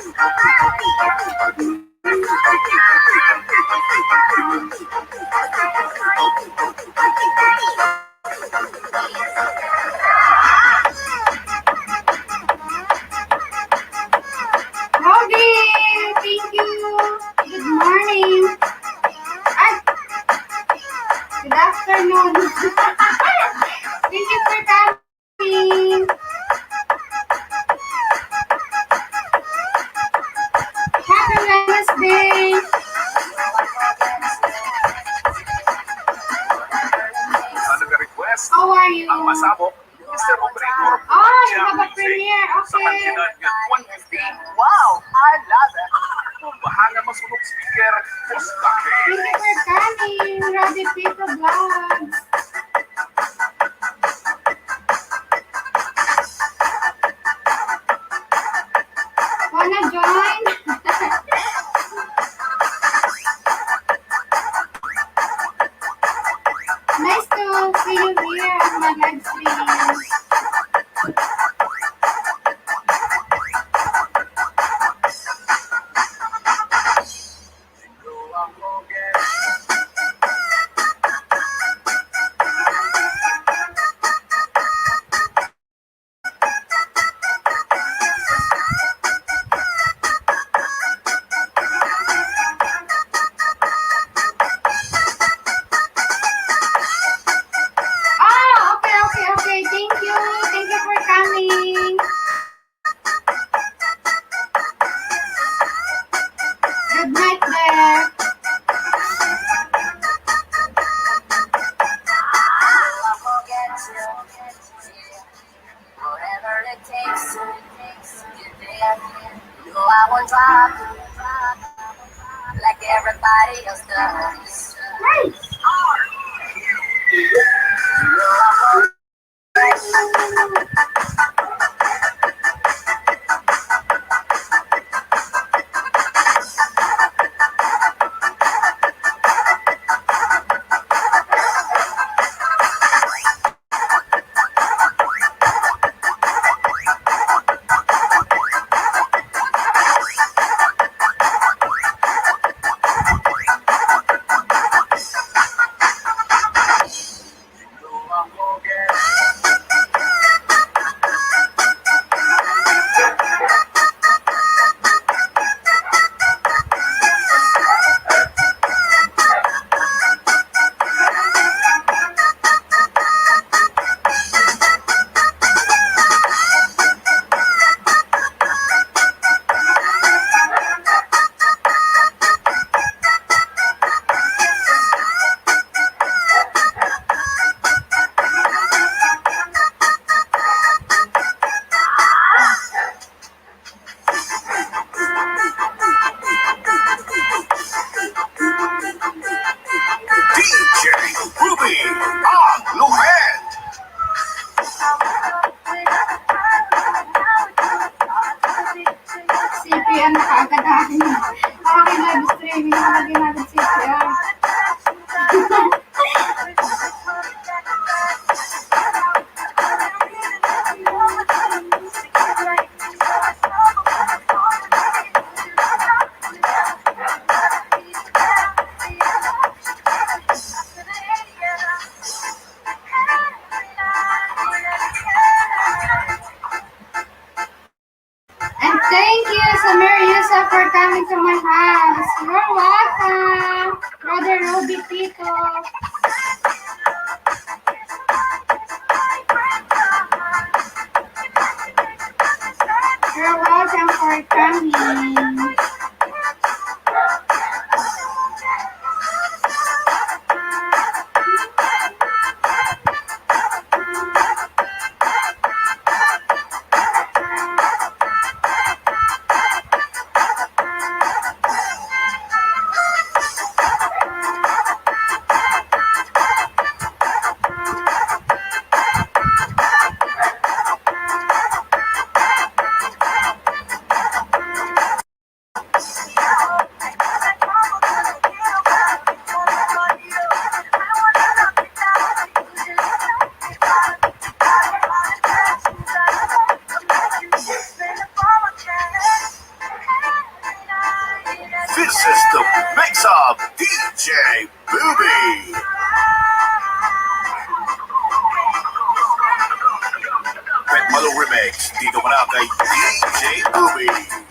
Thank you. Good morning. Ay, good afternoon. Thank you for coming. Happy Wednesday. Request How are you? ang masabok, Mr. Operator. Nag-premiere. Sa Okay. kantidad ng 150. Wow, I love it. Kung bahanga masunog speaker, postake. Thank you for coming. Roddy Pito Vlogs. Wanna join? Nice to see you here on my live stream. Oh, okay. Thank you. Thank you for coming. Good night there. Whatever it takes, you're there. You know I won't drop like everybody else does. Nice. You know I won't. DJ Ruby ang Lumen. CPR na kaagad akin. Aking live streaming na lagi natin CPR. And thank you, Samir Yusa, for coming to my house. You're welcome, Brother Ruby Tito. You're welcome for coming. DJ Booby. Pet Malo Remix. Dito mo na kay DJ Booby.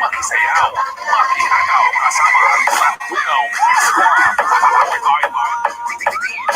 Makisayaw, makihagaw, kasama ang pagtunaw. DJ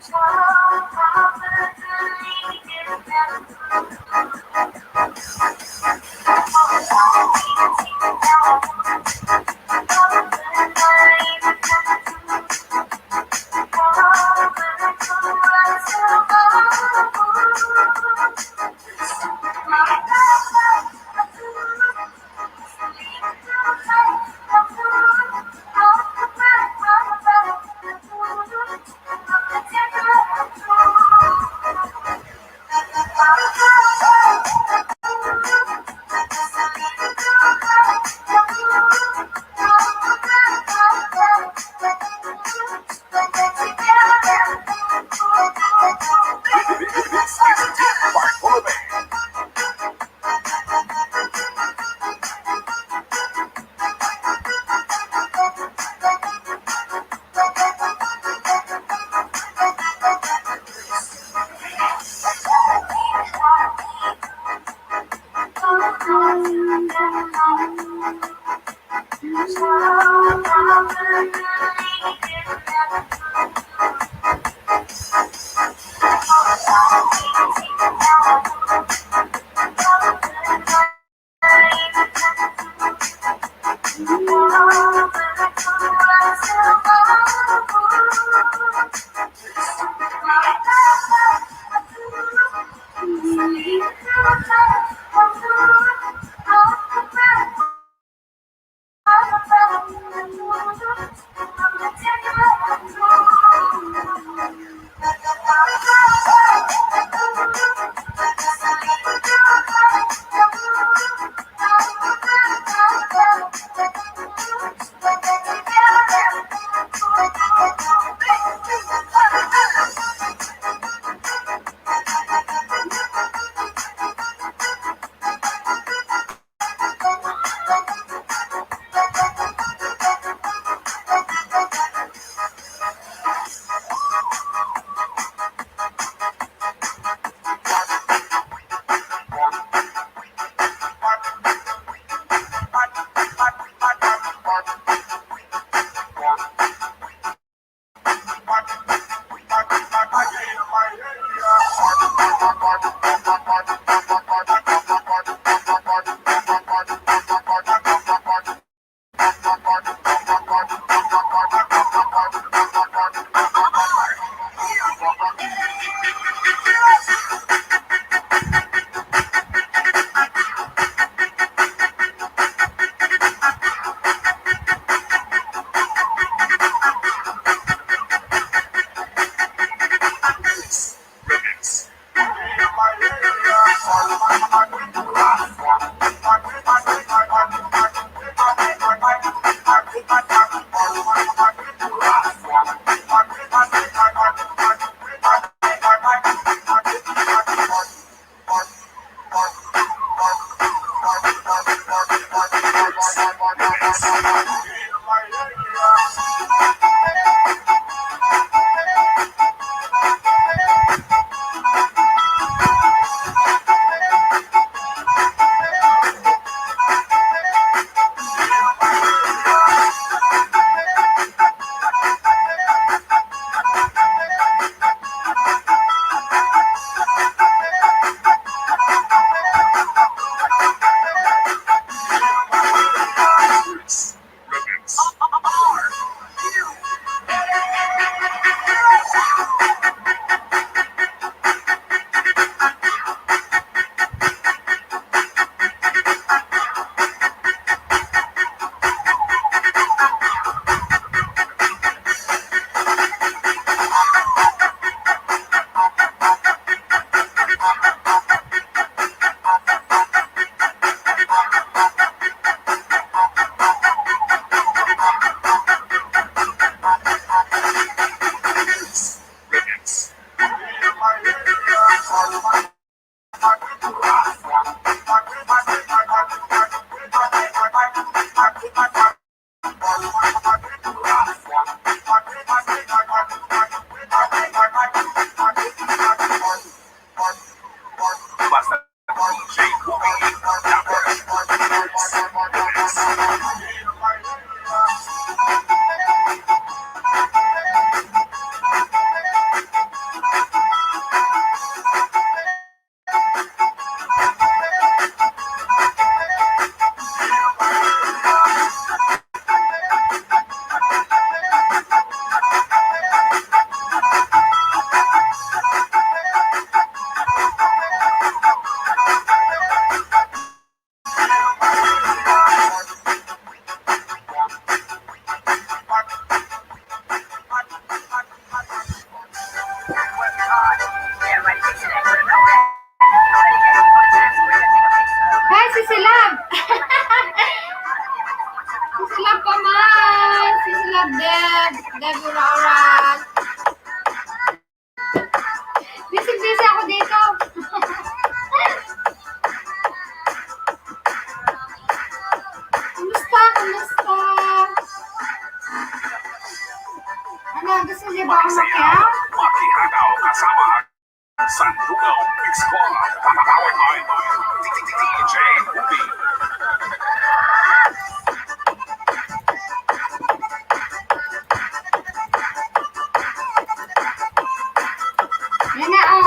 This is Deep Bartolome.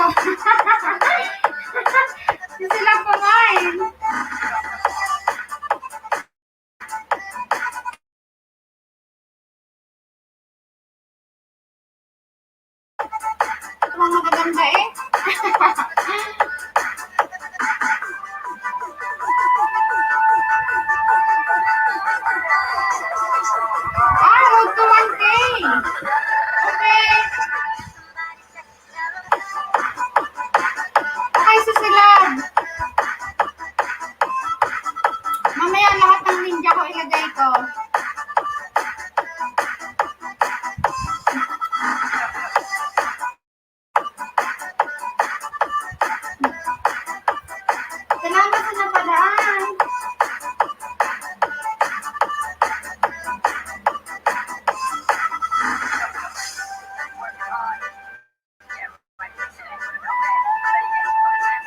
Di sila kumain. Ito mga magaganda eh. Road to 1K. Okay. Okay, susilab. Mamaya lahat ng ninja ko ilagay ko. Salamat sa napadaan.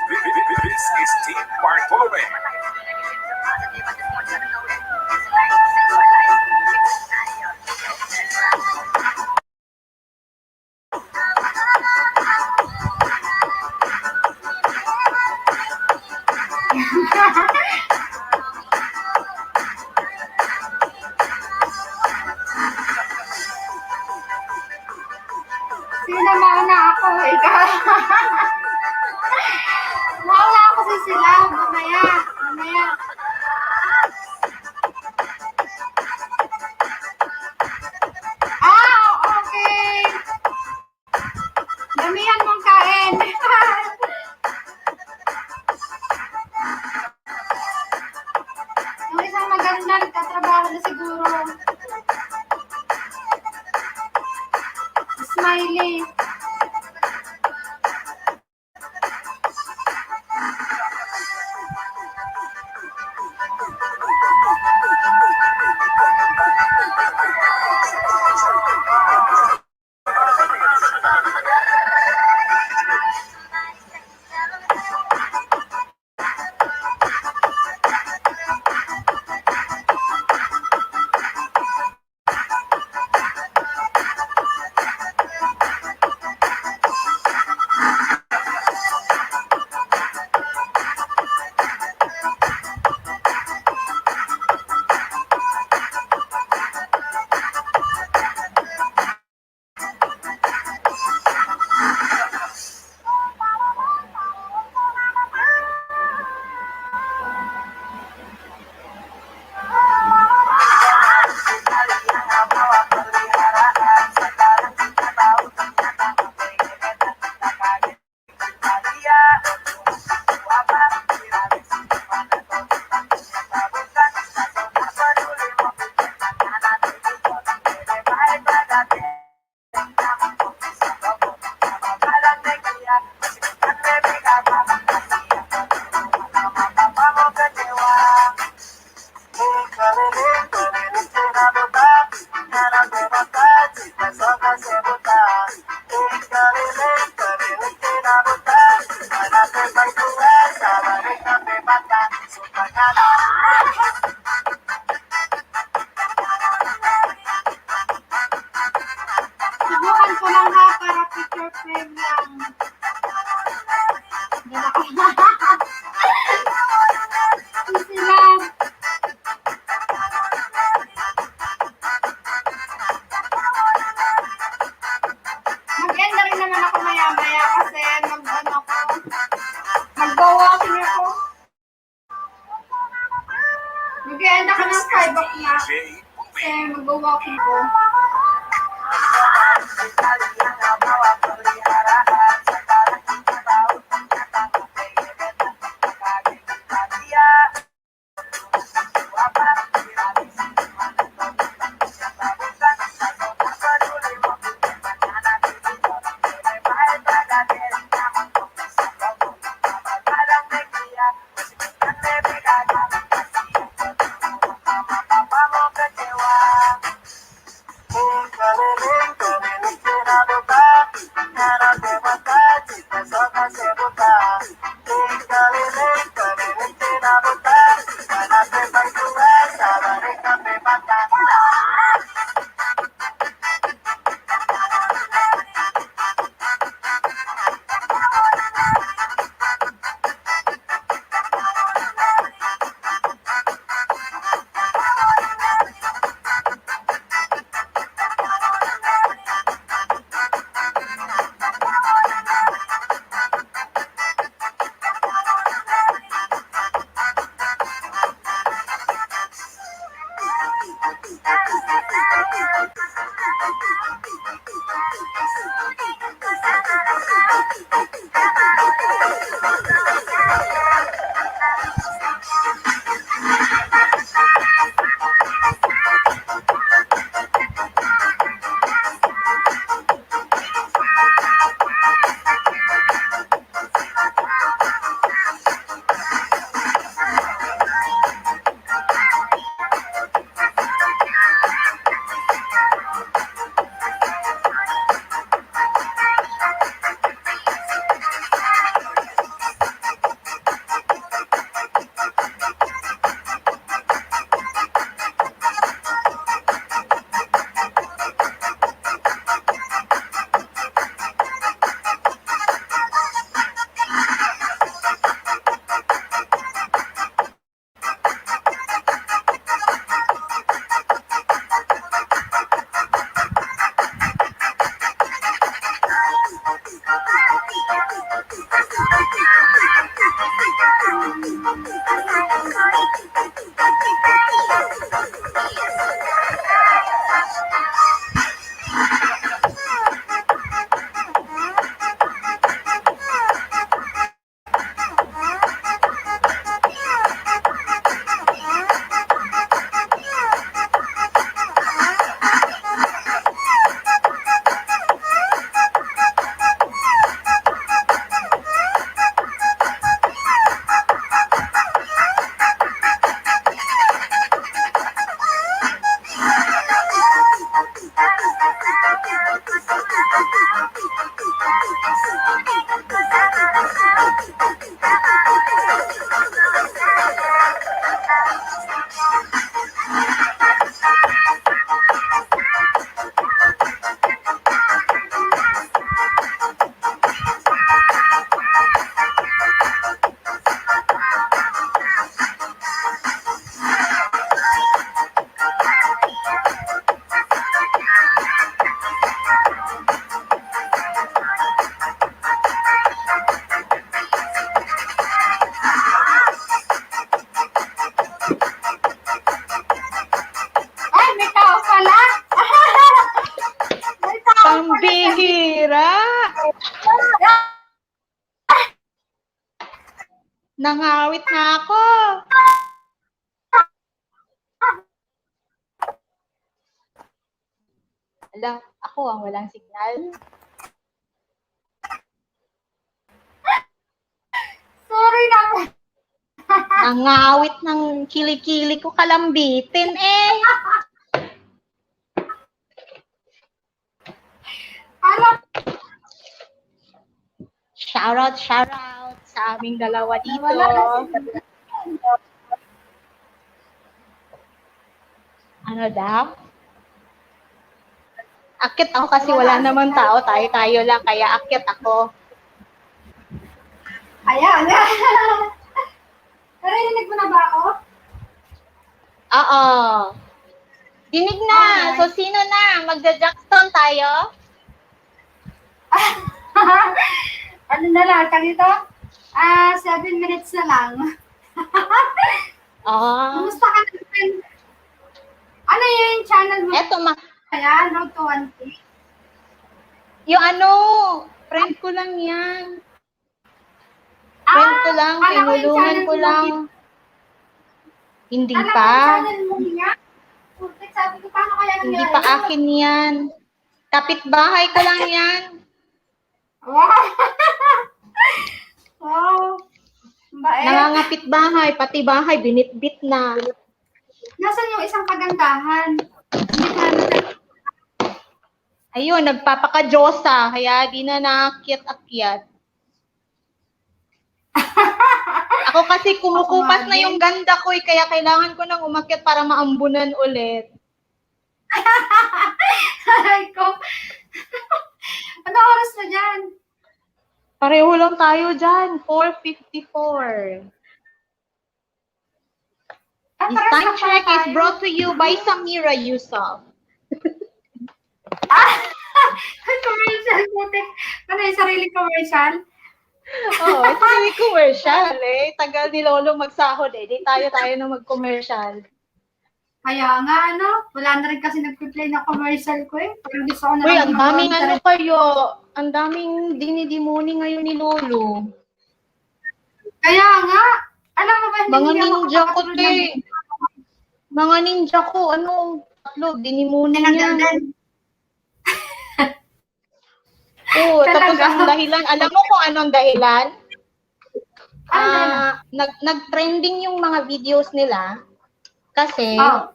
This is Team Bartolome. Sino mauna ako? Ikaw. Mauna ako sa sila. Mamaya. Mamaya. Okay. Damihan mong kain. Yung isang maganda, nagtatrabaho na siguro. Smiley. Subukan ko lang ha para picture frame lang. Sila. Mag-end na rin naman ako maya-maya kasi mag-go-walking ako. Mag-end ako ng 5 o'clock kasi mag-go-walking ko. Ay, may tao pala. May tao pala. Pambihira! Nangawit na ako. Ala, ako ang walang signal. Sorry naman. Nangawit ng kilikili ko kalambitin eh. Alam, Shoutout sa aming dalawa dito. wala kasi. Ano daw? Akit ako kasi wala naman tao. Tayo lang. Kaya akit ako. Ayan. Narinig mo na ba ako? Oo. Dinig na. So, sino na? Magja-Jackson tayo? Ano na lang, dito? 7 minutes na lang. Oo. Kumusta ka naman? Ano yung channel mo? Eto, Kaya, Road to 1K? yung ano, friend ko lang yan. Friend ko lang, kala ko yung tinulungan channel ko mo lang. Hindi Alam mo pa. yung channel mo niya? Putik, sabi ko, paano kaya Hindi nangyari? pa akin yan. Kapitbahay ko lang yan. Wow! Wow! Bait. Nangangapit bahay, pati bahay, binitbit na. Nasaan yung isang kagandahan? Hindi pa natin. Ayun, nagpapaka-Diyosa, kaya di na naakyat-akyat. Ako kasi kumukupas na yung ganda ko, kaya kailangan ko nang umakyat para maambunan ulit. Ay ko. Ano oras na dyan? Pareho lang tayo dyan, 4:54. This pares time lang pala check is tayo. brought to you by Samira Yusuf. Commercial, putik. Ano yung sariling commercial? Oo, ito yung commercial eh. Tagal ni Lolo magsahod eh. Di tayo na mag-commercial. Kaya nga, ano, wala na rin kasi nag-play na commercial ko eh. Parang gusto ko na Uy, lang ang daming ano mag-content. kayo. Ang daming dinidimoni ngayon ni Lolo. Kaya nga, alam mo ba, Mga hindi ako ninja ko, kapatulad te. ng Mga ninja ko, ano, tatlo, dinimoni tinanggal niya. din. Oo, tapos Talaga. ang dahilan, alam mo kung anong dahilan? Ano na? Nag-trending yung mga videos nila kasi Oh.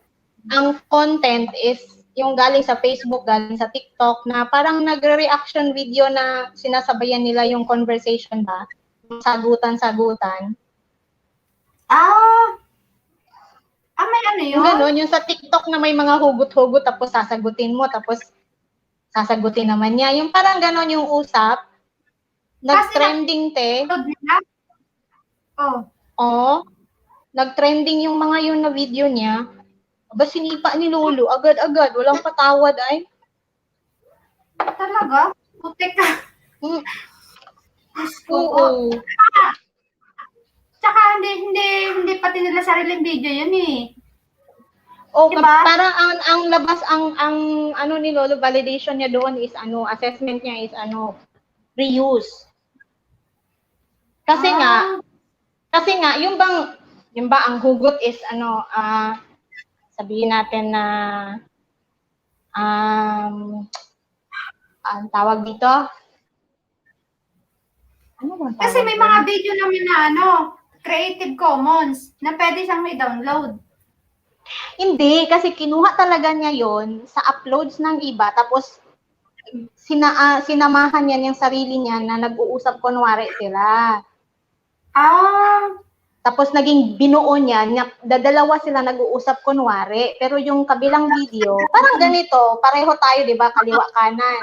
ang content is yung galing sa Facebook, galing sa TikTok na parang nagre-reaction video na sinasabayan nila yung conversation ba? Sagutan-sagutan. Ah, may ano Yung yun? gano'n, yung sa TikTok na may mga hugot-hugot tapos sasagutin mo, tapos sasagutin naman niya. Yung parang gano'n yung usap. Nag-trending, te. Upload nila? Oh. Oo. Nag-trending yung mga yun na video niya. Aba, sinipa ni Lolo. Agad-agad. Walang patawad ay. Talaga? Putik ka. Mm, Diyos ko po. oo. Tsaka hindi pati nila sariling video yun eh. O, Diba? parang ang labas, ang ano ni Lolo, validation niya doon is ano, assessment niya is ano, reuse. Ah. Kasi nga, yung ba ang hugot is ano, sabihin natin na, ang tawag dito, ano bang Kasi tawag may doon? mga video naman na ano, Creative Commons, na pwede siyang may download. Hindi, kasi kinuha talaga niya yon sa uploads ng iba, tapos sinamahan niya yung sarili niya na nag-uusap kunwari sila. Ah, Tapos naging binuo niya, dadalawa sila nag-uusap kunwari, pero yung kabilang video, parang ganito, pareho tayo, 'di ba, kaliwa kanan.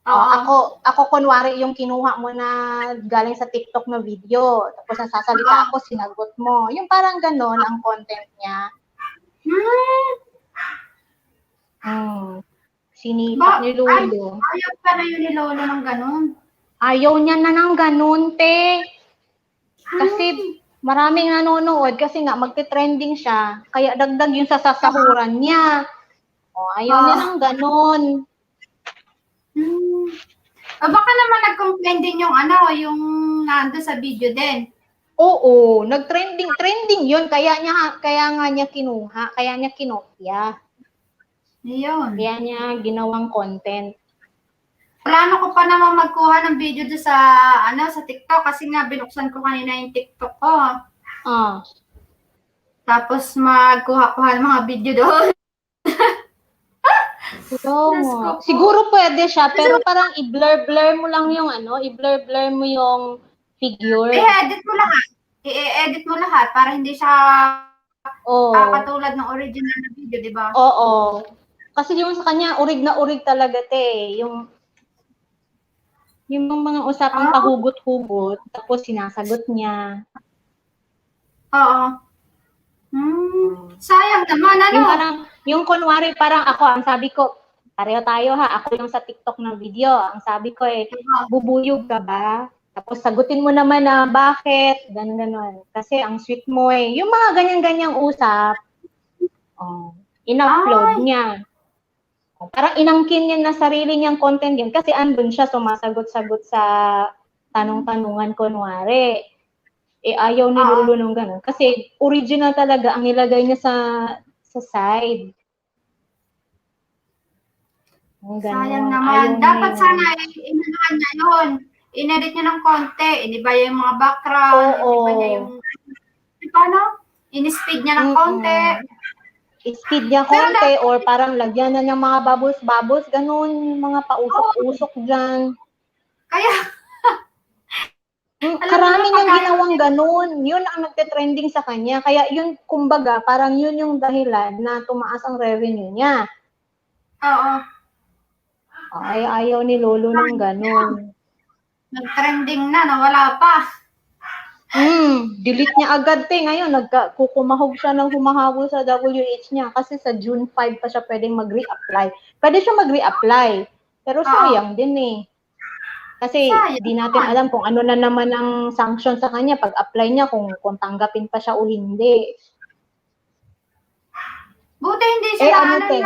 oo. Ako kunwari yung kinuha mo na galing sa TikTok na video, tapos nasasalita ako, sinagot mo. Yung parang ganon ang content niya. Sinipak ni Lolo. Ayaw pala yun ni Lolo ng ganun. Ayaw niya na ng ganun, te. Kasi maraming nanonood kasi nga magte-trending siya, kaya dagdag yung sasahuran niya. Ayaw niya ng ganun. Baka naman nag-complain din yung ano, yung nando sa video din. Oo, trending yun, kaya nga niya kinuha, kaya niya kinopya. Yun. Kaya niya ginawang content. Plano ko pa naman magkuha ng video doon sa ano sa TikTok kasi nga binuksan ko kanina yung TikTok ko. Tapos magkuha-kuha ng mga video doon. Siguro pwede siya, pero parang i-blur-blur mo lang yung ano, i-blur-blur mo yung figure. I-edit mo lahat. I-edit mo lahat para hindi siya katulad ng original na video, di ba? Oo. Kasi yung sa kanya, urig na urig talaga, te. Yung mga usapang pahugot-hugot, tapos sinasagot niya. Oo. Sayang naman, ano? Yung kunwari, parang ako, ang sabi ko, pareho tayo ha, ako yung sa TikTok ng video. Ang sabi ko bubuyog ka ba? Tapos sagutin mo naman na, bakit? Ganon. Kasi ang sweet mo eh. Yung mga ganyan-ganyang usap, in-upload niya. Parang inangkin niya na sarili niyang content yun kasi andun siya sumasagot-sagot sa tanong-tanungan kunwari. Ayaw ni Lolo nung gano'n. Kasi original talaga ang nilagay niya sa side. Sayang naman. Dapat sana inanuhan niya yun. Inedit niya ng konti. Iniba yung mga background. Iniba niya yung... Paano? In-speed niya ng konti. Speed niya konti or parang lagyan na niyang mga bubbles, ganun, mga pausok-usok dyan. Kaya, karami niyang ginawang ganun. Yun ang nagte-trending sa kanya. Kaya yun, kumbaga, parang yun yung dahilan na tumaas ang revenue niya. Oo. Ayaw ni Lolo ng ganun. Nag-trending na, nawala pa. Delete niya agad, te. Ngayon, kukumahog siya ng humahabol sa WH niya kasi sa June 5 pa siya pwedeng mag-reapply. Pwede siya mag-reapply. Pero sayang din eh. Kasi di natin alam kung ano na naman ang sanction sa kanya pag-apply niya, kung tanggapin pa siya o hindi. Buti hindi siya ano, te?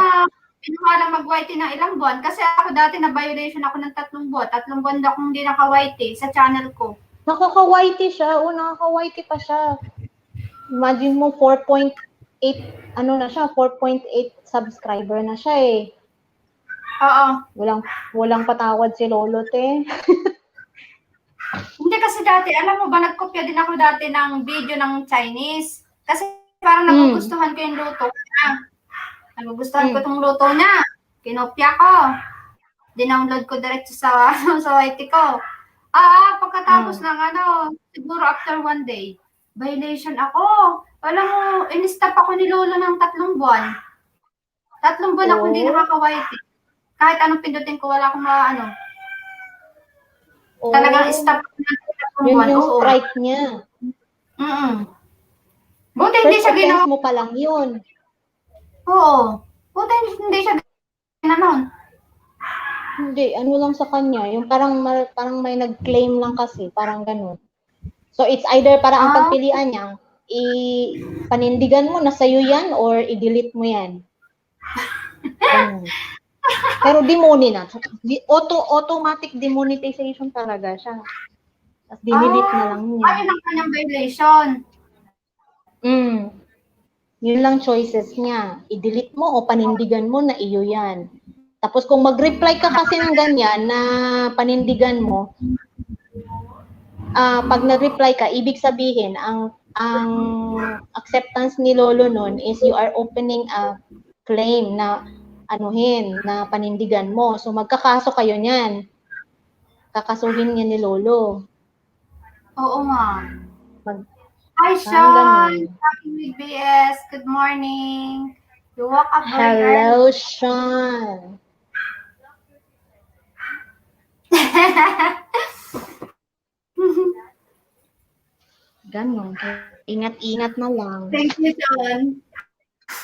pinuha lang mag-white ng ilang buwan. Kasi ako dati na-violation ako ng 3 buwan. 3 buwan na akong hindi naka-white sa channel ko. Nakaka-whitey siya. O, nakaka-whitey pa siya. Imagine mo, 4.8, ano na siya, 4.8 subscriber na siya eh. Oo. Walang patawad si Lolo, te. Hindi kasi dati, alam mo ba, nagkopya din ako dati ng video ng Chinese. Kasi parang nagugustuhan ko yung luto niya. Nagugustuhan ko itong luto niya. Kinopya ko. Dinownload ko diretso sa YT ko. Pagkatapos ng siguro after 1 day, violation ako. Alam mo, in-stop ako ni Lolo ng 3 buwan. 3 buwan ako hindi nakaka-YT. Kahit anong pindutin ko, wala akong Talagang stop ko ng 3 buwan. Yun yung strike niya. Buti hindi siya ginawa. First offense mo pa lang yun. Oo. Buti hindi siya ginanon. Hindi, ano lang sa kanya, yung parang may nag-claim lang kasi, parang ganun. So it's either parang ang pagpilian niya, panindigan mo na sa'yo yan or i-delete mo yan. Ganun. Pero demoni na. Automatic demonetization talaga siya. Tapos dinelete na lang niya. Ayun ang kanyang violation. Yun lang choices niya. I-delete mo o panindigan mo na iyo yan. Tapos kung mag-reply ka kasi ng ganyan na panindigan mo, pag nag-reply ka, ibig sabihin, ang acceptance ni Lolo nun is you are opening a claim na na panindigan mo. So magkakaso kayo niyan. Kakasuhin niya ni Lolo. Oo nga. Hi, Sean. Talking with BS. Good morning. You woke up very early. Hello, Sean. Ganon. Ingat-ingat na lang. Thank you, Sean.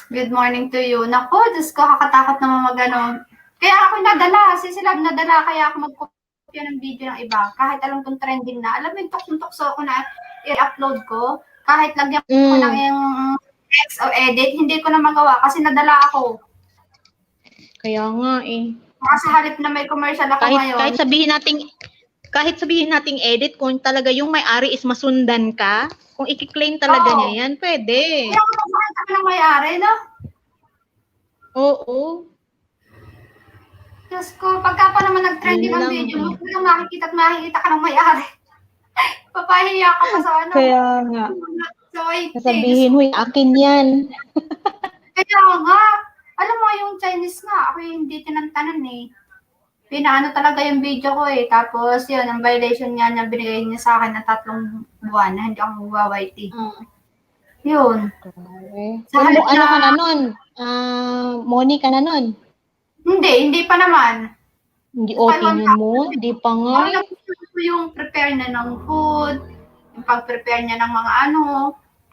Good morning to you. Naku, Diyos ko, kakatakot naman Kaya ako nadala. Sila nadala, kaya ako magkopya ng video ng iba. Kahit alam kong trending na. Alam mo yung tukso ko na i-upload ko. Kahit lagyan ko ng yung text o edit, hindi ko na magawa kasi nadala ako. Kaya nga eh. Kasi halip na may commercial ako ngayon. Kahit sabihin nating edit, kung talaga yung may-ari is masundan ka, kung i-claim talaga niya yan, pwede. Kaya kung magpakita ka ng may-ari, no? Oo. Diyos ko, pagka pa naman nag-trending ang video, makikita ka ng may-ari. Papahiya ka pa sa Kaya nga. So, sasabihin, huy, akin yan. Kaya nga. Alam mo, yung Chinese nga, ako hindi tinantanan eh. Pinaano talaga yung video ko eh. Tapos yun, ang violation niya binigay niya sa akin na 3 buwan na hindi ako mag-YT. Yun. Ano ka na nun? Money ka na nun? Hindi pa naman. Hindi opinion mo? Hindi pa nga. Yung prepare na ng food, yung pag-prepare niya ng mga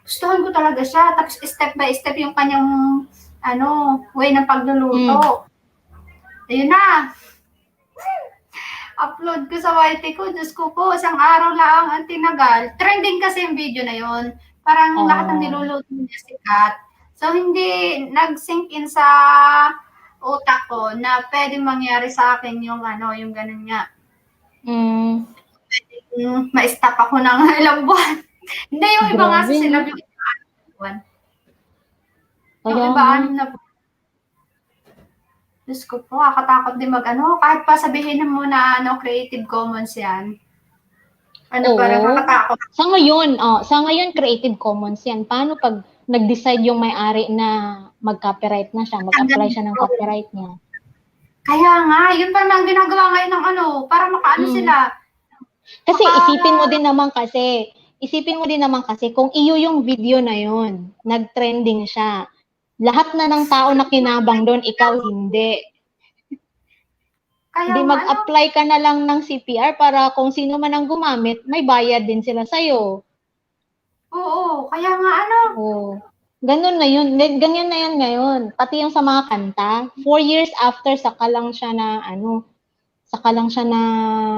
gustuhan ko talaga siya. Tapos step by step yung kanyang way ng pagluluto. Ayun na. Upload ko sa YT ko. Diyos ko po, isang araw lang ang tinagal. Trending kasi yung video na yun. Parang lahat ng niluluto niya sikat. So, hindi nag-sink in sa utak ko na pwedeng mangyari sa akin yung yung ganun nga. Ma-stop ako ng ilang buwan. Hindi, yung iba nga sa sila buwan. Yung iba 6 na buwan. Diyos ko po, kakatakot din kahit pa sabihin mo na Creative Commons yan. Parang kakatakot. Sa ngayon Creative Commons yan. Paano pag nag-decide yung may-ari na mag-copyright na siya, mag-apply siya ng copyright niya? Kaya nga, yun pa naman ginagawa ngayon ng para makaano sila. Kasi isipin mo din naman kasi kung iyo yung video na yun, nag-trending siya, lahat na ng tao na kinabang doon, ikaw hindi. Hindi mag-apply ka na lang ng CPR para kung sino man ang gumamit, may bayad din sila sa'yo. Oo, kaya nga Ganun na yun. Ganyan na yan ngayon. Pati yung sa mga kanta, 4 years after, saka lang siya na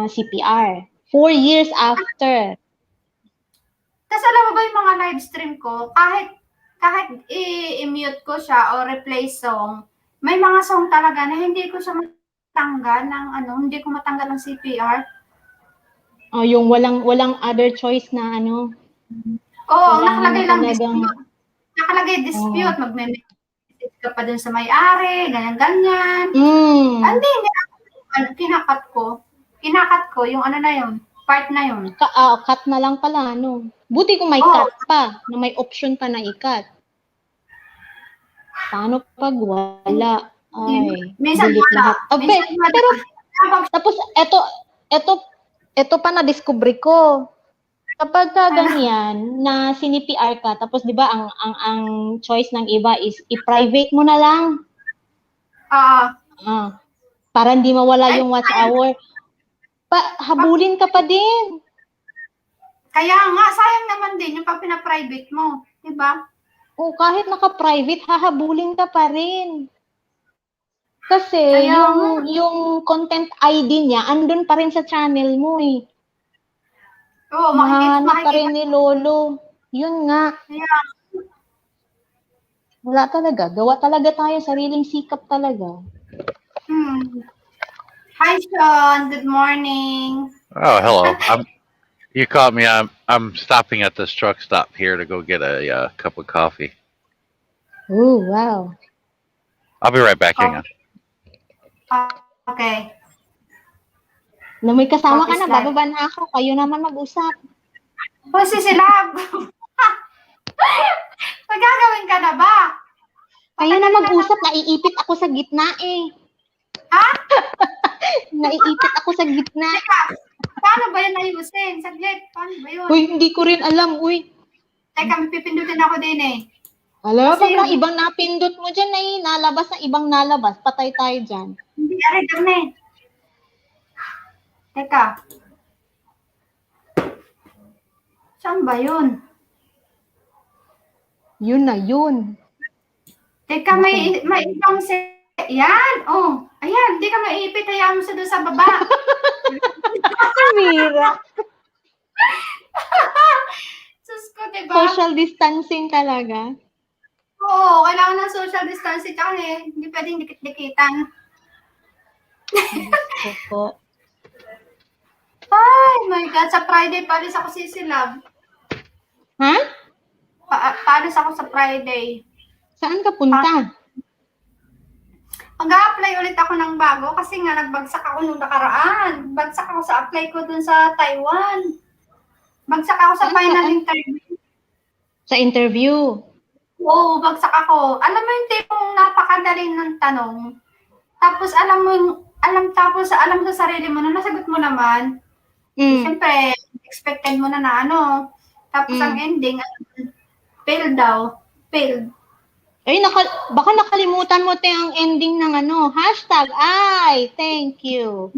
CPR. 4 years after. Kasi alam mo ba yung mga live stream ko, kahit kahit i-mute ko siya o replace song, may mga song talaga na hindi ko siya matanggal ng hindi ko matanggal ng CPR. Oh, yung walang other choice na ano. Oo, Kailangan nakalagay mo lang talagang dispute. Nakalagay dispute, magme-message ka pa dun sa may-ari, ganyan-ganyan. Hindi, kinakat ko yung ano na yun, part na yun. Cut na lang pala, ano. Buti kung may cut pa, na may option pa na i-cut. Paano pag wala? Ay, Minsan delete wala. lahat. Minsan wala. Pero, tapos, eto pa na-discover ko. Kapag ka ganyan, na sini-PR ka, tapos di ba ang choice ng iba is i-private mo na lang. Para hindi mawala yung watch hour. Habulin ka pa din. Kaya nga, sayang naman din yung pag pina-private mo. Diba? O kahit naka-private, hahabulin ka pa rin. Kasi Kaya yung content ID niya, andun pa rin sa channel mo eh. Oo, Mahanap pa rin ni Lolo. Yun nga. Kaya, Wala talaga. Gawa talaga tayo. Sariling sikap talaga. Hi, Sean. Good morning. Oh, hello. You caught me. I'm stopping at this truck stop here to go get a cup of coffee. Oh, wow. I'll be right back. Hang on. Okay. Na may kasama ka na, Slide. bababa na ako. Kayo naman mag-usap. O, si Silab. Magagawin ka na ba? Kayo na mag-usap. Naiipit ako sa gitna eh. Ha? Naiipit ako sa gitna. Teka, paano ba yun ayusin? Saglit, paano ba yun? Uy, hindi ko rin alam. Uy. Teka, may pipindutin ako din eh. Alam, Kasi pag ibang napindot mo dyan ay nalabas na ibang nalabas. Patay tayo dyan. Hindi, aray, dami. Teka. Saan ba yun? Yun na yun. Teka, may ibang yan, oh. Ayan, hindi ka maipit. Hayaan mo sa doon sa baba. Mira. Sus ko, diba? Social distancing talaga. Oo, kailangan ng social distancing. Tsaka hindi pwedeng dikit-dikitan. Opo. Ay, my God. Sa Friday, paalis ako sisilab. Ha? Paalis ako sa Friday. Saan ka punta? Mag-a-apply ulit ako ng bago kasi nga nagbagsak ako nung nakaraan. Bagsak ako sa apply ko dun sa Taiwan. Bagsak ako sa final interview. Sa interview? Oo, bagsak ako. Alam mo yung tipong napakadali ng tanong. Tapos alam sa sarili mo na nasagot mo naman. Siyempre, expected mo na ano. Tapos ang ending, failed daw. Failed. Ay, baka nakalimutan mo ang ending ng hashtag, ay, thank you.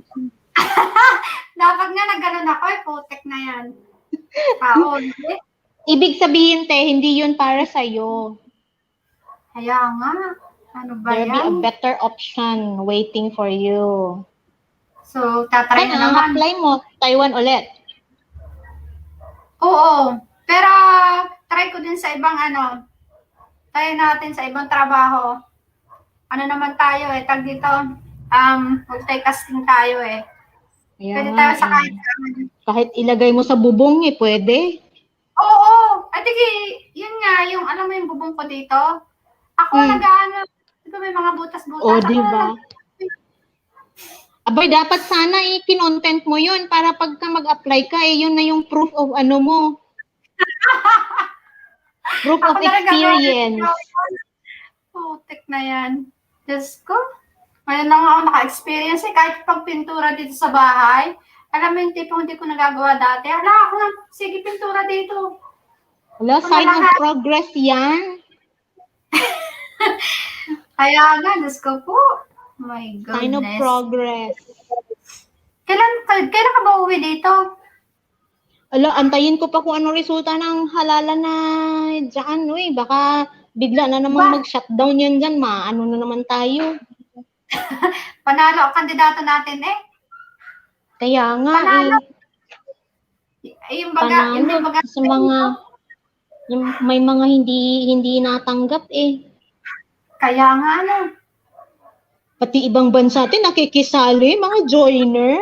Dapat nga nagganon ako putek na yan. Paon. Ibig sabihin, hindi yun para sa'yo. Kaya nga. Ano ba There'll yan? be a better option waiting for you. So, tatry na naman. apply mo, Taiwan ulit. Oo. Pero, try ko din sa ibang try natin sa ibang trabaho. Ano naman tayo tag dito, multitasking tayo Kaya Pwede nga, tayo sa kahit ilagay mo sa bubong pwede. Oo. At yun nga, yung alam mo yung bubong ko dito. Ako diba may mga butas-butas. Diba? Abay, dapat sana kinontent mo yun para pagka mag-apply ka, yun na yung proof of mo. Proof of experience. Putik na yan. Diyos ko. Ngayon lang ako naka-experience kahit pagpintura dito sa bahay. Alam mo yung tipong hindi ko nagagawa dati. Ako lang, sige pintura dito. Wala, sign of progress yan. Kaya nga, Diyos ko po. My goodness. Sign of progress. Kailan ka ba uwi dito? Antayin ko pa kung ano resulta ng halalan na dyan, baka bigla na naman mag-shutdown yan dyan, na naman tayo. Panalo ang kandidato natin Kaya nga Panalo. Yung baga, sa mga Yung may mga hindi natanggap eh. Kaya nga, ano. Pati ibang bansa din nakikisali, mga joiner.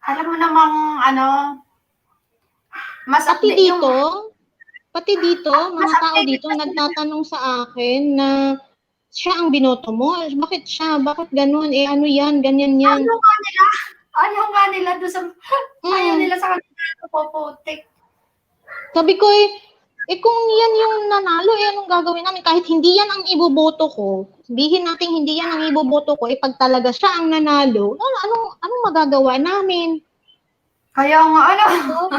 Alam mo namang, ano, mas Pati update yung, dito, mas mga tao updated dito kasi nagtatanong sa akin na siya ang binoto mo. Bakit siya? Bakit ganun? Eh ano yan? Ganyan yan. ayaw nga nila doon sa, ayaw nila sa kanila puputik. Sabi ko kung yan yung nanalo, anong gagawin namin? Kahit hindi yan ang iboboto ko, sabihin natin hindi yan ang iboboto ko, pag talaga siya ang nanalo, anong magagawa namin? Kaya nga, ano.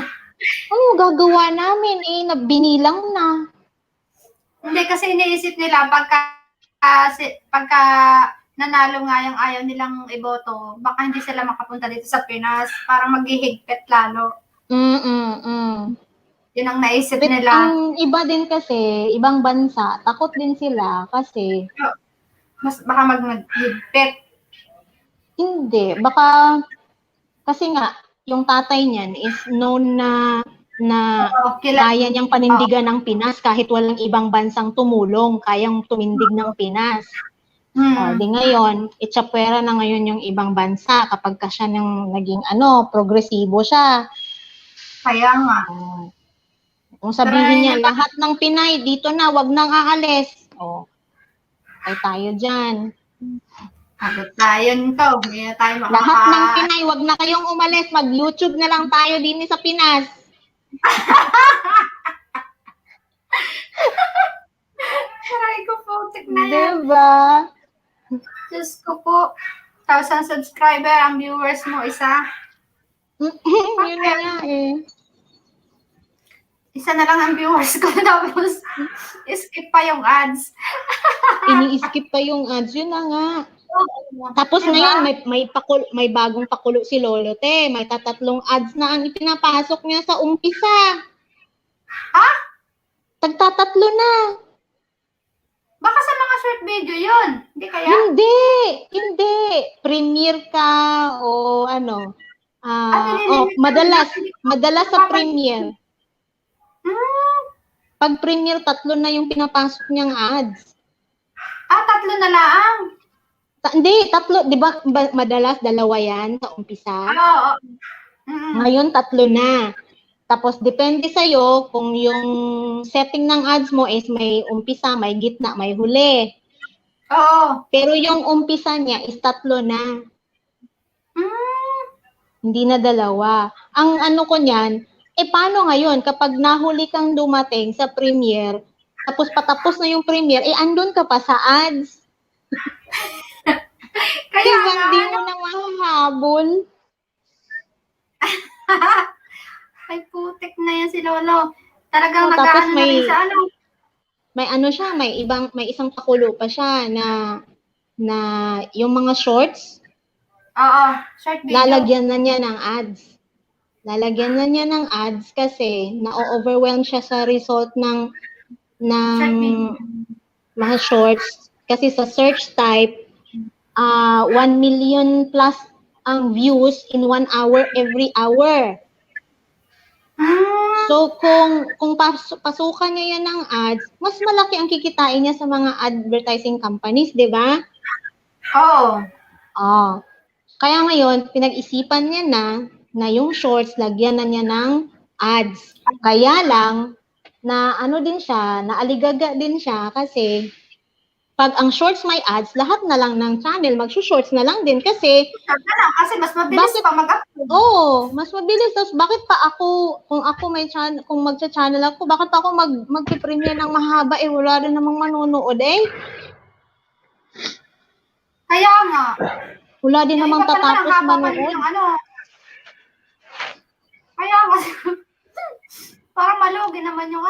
Anong gagawa namin? Binilang na. Hindi, kasi iniisip nila, pagka nanalo nga yung ayaw nilang iboto, baka hindi sila makapunta dito sa Pinas, parang maghihigpit lalo. Yun ang naisip But nila. ang iba din kasi, ibang bansa, takot din sila kasi Mas baka maghigpit. hindi, baka kasi nga yung tatay niyan is known na Oo, kaya niyang panindigan ng Pinas kahit walang ibang bansang tumulong, kayang tumindig ng Pinas. Di ngayon, itsapwera na ngayon yung ibang bansa kapag ka siya naging progresibo siya. Kaya nga. Kung sabihin niya, lahat ng Pinay, dito na, wag nang aalis. Ay tayo dyan. Sagot tayo nito. Hindi na tayo Lahat ng Pinay, wag na kayong umalis. Mag-YouTube na lang tayo din sa Pinas. Aray ko po, na yan. Diba? Diyos ko po. 1,000 subscriber, ang viewers mo, isa. Yun na nga Isa na lang ang viewers ko, tapos skip pa yung ads. Ini-skip pa yung ads. Yun na nga. Tapos ngayon, may bagong pakulo si Lolo Te. May tatatlong ads na ang ipinapasok niya sa umpisa. Ha? Tagtatatlo na. Baka sa mga short video yun. Hindi kaya? Hindi. Premiere ka o ano. Madalas sa premiere. Pag premiere, tatlo na yung pinapasok niyang ads. Tatlo na lang. Hindi, tatlo. Di ba madalas dalawa yan sa umpisa? Oo. Ngayon, tatlo na. Tapos, depende sa'yo kung yung setting ng ads mo is may umpisa, may gitna, may huli. Oo. Pero yung umpisa niya is tatlo na. Hindi na dalawa. Ang ano ko niyan, paano ngayon kapag nahuli kang dumating sa premiere, tapos patapos na yung premiere, andun ka pa sa ads. Kaya diba, nga. Hindi mo na mahahabol. Ay, putik na yan si Lolo. Talagang Tapos nag-aano na rin sa ano. May isang pakulo pa siya na yung mga shorts, Oo, short video. lalagyan na niya ng ads. Lalagyan na niya ng ads kasi na-overwhelm siya sa result ng mga shorts. Kasi sa search type, 1 million plus ang views in 1 hour every hour. So, kung pasukan niya yan ng ads, mas malaki ang kikitain niya sa mga advertising companies, di ba? Oo. Kaya ngayon, pinag-isipan niya na yung shorts, lagyan na niya ng ads. Kaya lang, na aligaga din siya kasi pag ang shorts may ads, lahat na lang ng channel, mag-shorts na lang din kasi Kasi mas mabilis pa mag-upload. mas mabilis. Tapos bakit pa ako, kung magcha-channel ako, bakit pa ako mag-premiere ng mahaba, wala rin namang manonood Kaya nga. Wala din namang tatapos manood. Kaya nga. Parang malugi naman yung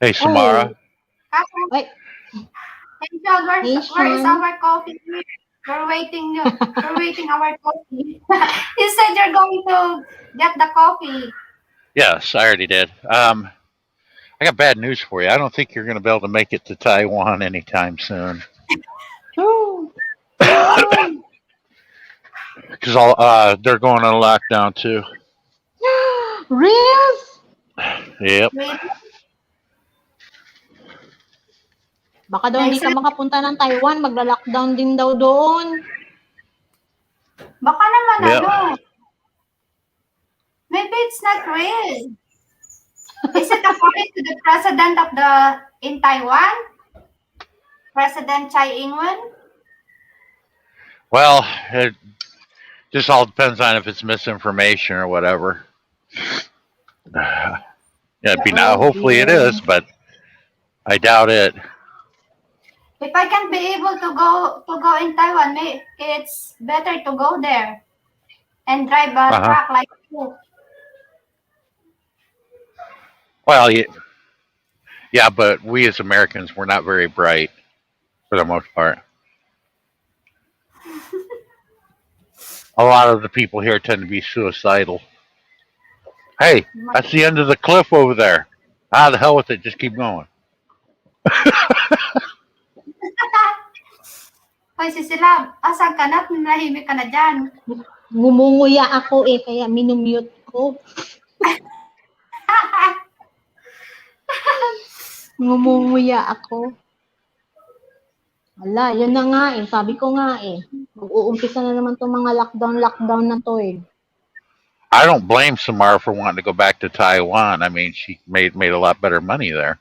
Hey, Samara. Ay, Hey, John, where is our coffee? We're waiting our coffee. You said you're going to get the coffee. Yes, I already did. I got bad news for you. I don't think you're going to be able to make it to Taiwan anytime soon. Because they're going on lockdown too. Real? Yep. Really? Baka daw hindi ka makapunta ng Taiwan, magla-lockdown din daw doon. Baka naman Yeah. maybe it's not real. Is it according to the president of in Taiwan? President Tsai Ing-wen? Well, it just all depends on if it's misinformation or whatever. Yeah, it'd be now. Hopefully it is, but I doubt it. If I can be able to go in Taiwan, it's better to go there and drive a truck like you. Well, yeah, but we as Americans, we're not very bright for the most part. A lot of the people here tend to be suicidal. Hey, that's the end of the cliff over there. Ah, the hell with it. Just keep going. Hoy, si Silab, asan ka na? Nahimik ka na dyan. Ngumunguya ako kaya minumute ko. Ngumunguya ako. Wala, yun na nga sabi ko nga mag-uumpisa na naman itong mga lockdown na to I don't blame Samara for wanting to go back to Taiwan. I mean, she made a lot better money there.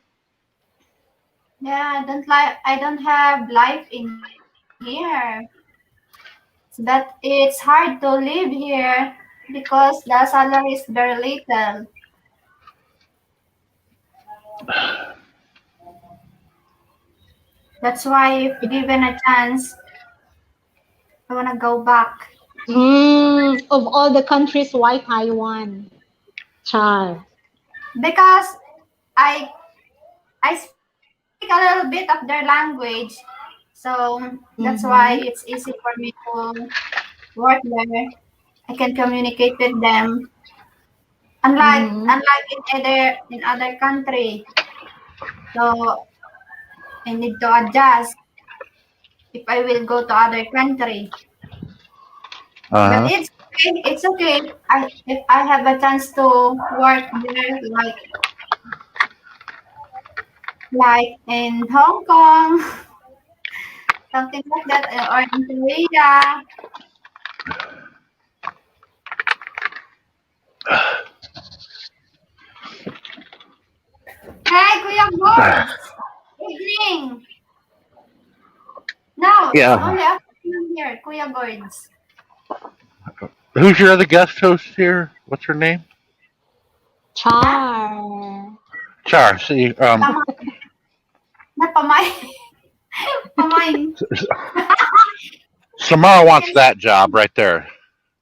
Yeah, I don't have life in here. But it's hard to live here because the salary is very little. That's why if given a chance, I wanna go back. Of all the countries, why Taiwan? Char. Because I speak a little bit of their language, so that's why it's easy for me to work there. I can communicate with them. Unlike in other country, so I need to adjust if I will go to other country. But it's okay. If I have a chance to work there, like in Hong Kong, something like that, or in Korea. Hey, Kuya Boy! Evening! No, Yeah. it's only afternoon here, Kuya Birds. Who's your other guest host here? What's her name? Char. Char. See, Napamay. Samara wants that job right there.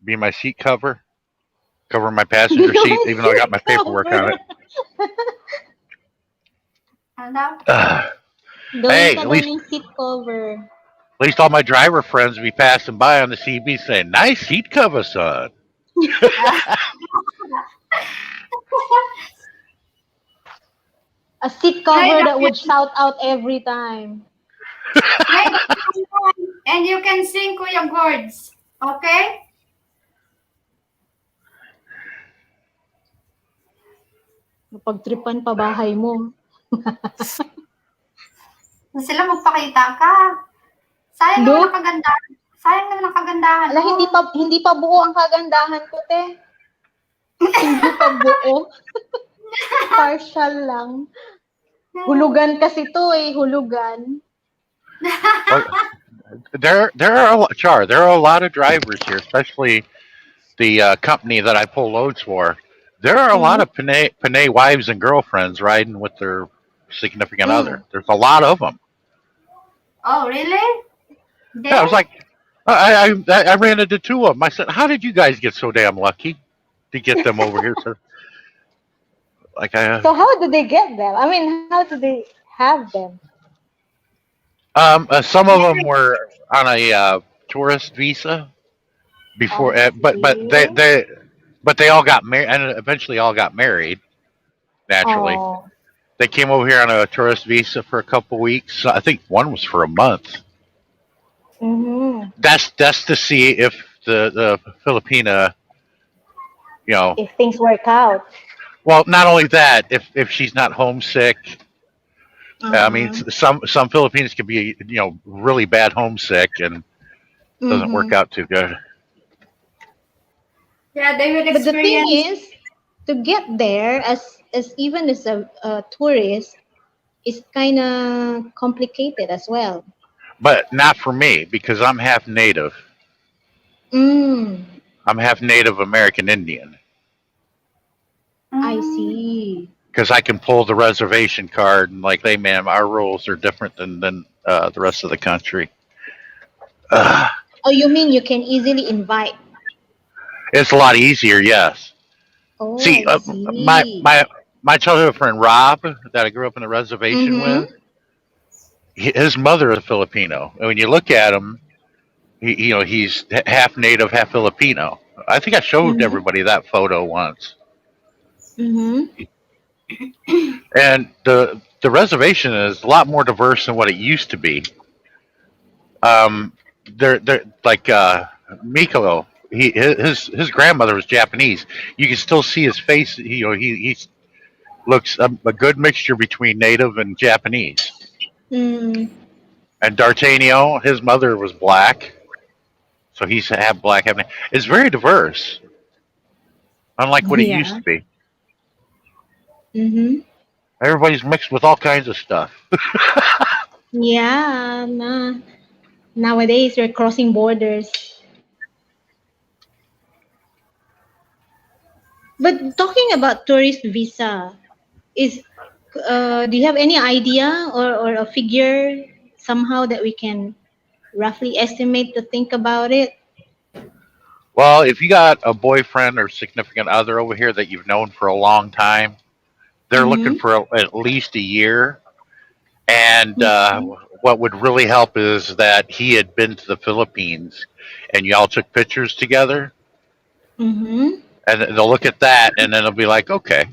Be my seat cover. Cover my passenger seat, even though I got my paperwork on it. Hey, at least seat cover. At least all my driver friends be passing by on the CB saying, "Nice seat cover, son." A seat cover that would shout out every time. And you can sing Kuya Birds, okay? Pagtripan pa bahay mo. Sila magpakita ka. Sayang naman ang kagandahan. Sayang naman ang kagandahan. Ala, hindi pa buo ang kagandahan ko, te. Hindi pa buo. Partial lang. Hulugan kasi to hulugan. There are a lot of drivers here, especially the company that I pull loads for. There are a lot of Panay wives and girlfriends riding with their significant other. There's a lot of them. Oh, really? Yeah, I was like, I ran into two of them. I said, "How did you guys get so damn lucky to get them over here?" So, so how did they get them? I mean, how did they have them? Some of them were on a tourist visa before, but they all got married, and eventually all got married. Naturally, they came over here on a tourist visa for a couple weeks. I think one was for a month. That's to see if the Filipina, if things work out. Well, not only that, if she's not homesick, I mean, Uh-huh. some Filipinos can be really bad homesick and doesn't work Mm-hmm. out too good. Yeah, they will But the thing experience. is, to get there as even as a tourist is kind of complicated as well. But not for me because I'm half native. Mm, I'm half Native American Indian I Mm, see. because I can pull the reservation card and like, hey, ma'am, our rules are different than the rest of the country. Uh, Oh, you mean you can easily invite? it's a lot easier, yes. Oh, See, I my see. my my childhood friend Rob that I grew up in the reservation with, Mm-hmm. his mother is Filipino, and when you look at him, he's half native, half Filipino. I think I showed Mm-hmm. everybody that photo once, Mm-hmm. and the reservation is a lot more diverse than what it used to be. Um, they're like Mikolo. His grandmother was Japanese. You can still see his face. He looks a good mixture between native and Japanese. Mm, And D'Artagnan, his mother was black, so he's half black, half. It's very diverse, unlike what it used yeah. to be. Mm-hmm. Everybody's mixed with all kinds of stuff. Yeah. Nah. Nowadays, we're crossing borders. But talking about tourist visa, is do you have any idea or a figure somehow that we can roughly estimate to think about it? Well, if you got a boyfriend or significant other over here that you've known for a long time, they're looking Mm-hmm. for at least a year. And Mm-hmm. what would really help is that he had been to the Philippines, and y'all took pictures together, Mm-hmm. and they'll look at that, and then they'll be like, okay.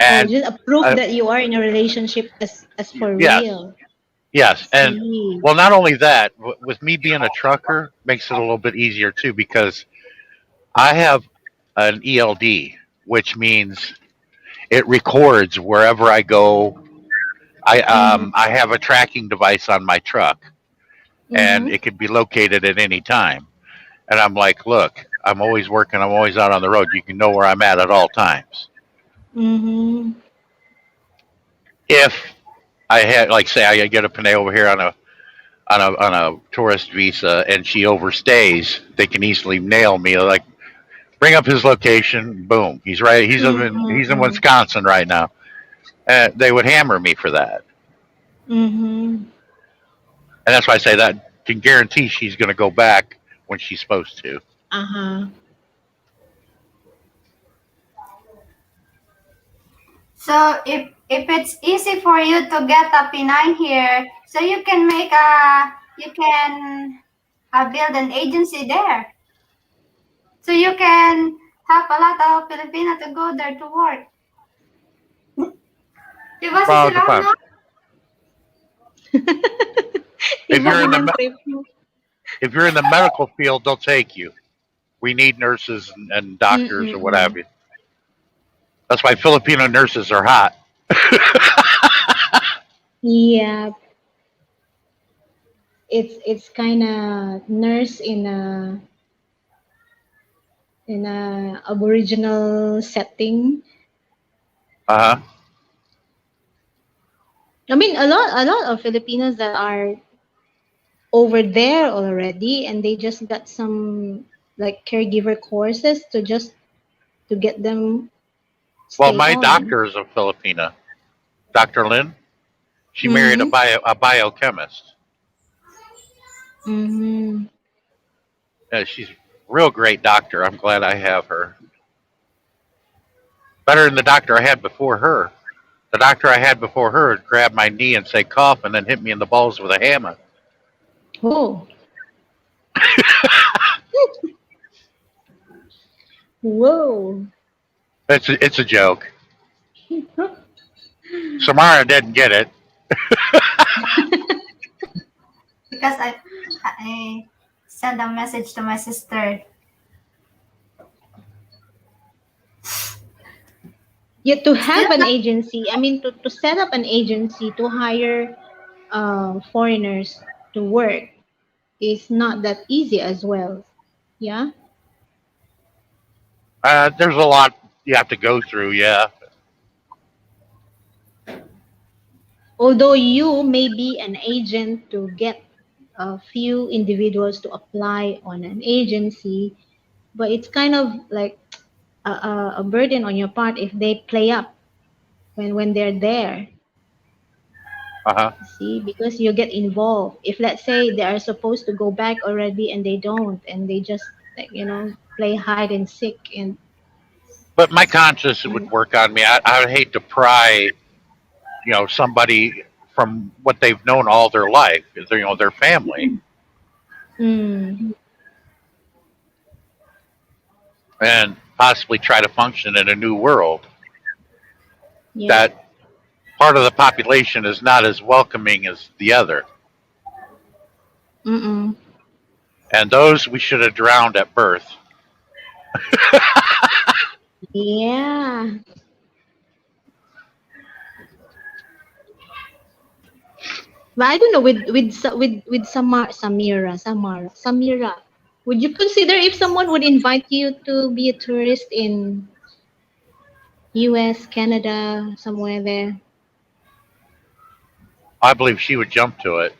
Oh, And just a proof uh, that you are in a relationship as for yes, real. I yes, and see. well, not only that, with me being a trucker, makes it a little bit easier too because I have an ELD, which means it records wherever I go. Mm-hmm. I have a tracking device on my truck, and Mm-hmm. it can be located at any time. And I'm like, look, I'm always working. I'm always out on the road. You can know where I'm at all times. Mm-hmm. If I had, like, say, I get a Panay over here on a tourist visa, and she overstays, they can easily nail me. Like, bring up his location. Boom, he's right. He's in Mm-hmm. Wisconsin right now. They would hammer me for that, Mm-hmm. and that's why I say that can guarantee she's going to go back when she's supposed to. Uh-huh. So if it's easy for you to get a Pinay here, so you can build an agency there. So you can have a lot of Filipino to go there to work. Di ba, Well, it Cicilao, depends. no? If Iba you're in din the yung trip mo. if you're in the medical field, they'll take you. We need nurses and doctors or what Mm-mm-mm. have you. That's why Filipino nurses are hot. Yeah, it's kind of nurse in a aboriginal setting. Uh huh. I mean, a lot of Filipinos that are over there already, and they just got some like caregiver courses to get them Well, stay my on. doctor is a Filipina, Dr. Lynn. She married Mm-hmm. a biochemist. Mm-hmm. She's a real great doctor. I'm glad I have her. Better than the doctor I had before her. The doctor I had before her would grab my knee and say cough and then hit me in the balls with a hammer. Oh, whoa. It's a joke. Samara didn't get it. Because I sent a message to my sister. Yeah, to Still have an not, agency, I mean, to set up an agency to hire foreigners to work is not that easy as well. Yeah. There's a lot you have to go through. Yeah. Although you may be an agent to get a few individuals to apply on an agency, but it's kind of like a burden on your part if they play up when they're there. Uh huh. See, because you get involved. If let's say they are supposed to go back already and they don't, and they just like play hide and seek But my conscience would and work on me. I would hate to pry, somebody from what they've known all their life, their family, mm, and possibly try to function in a new world. yeah. That part of the population is not as welcoming as the other, Mm-mm. and those we should have drowned at birth. Yeah. But I don't know with Samira. Would you consider if someone would invite you to be a tourist in US, Canada, somewhere there? I believe she would jump to it.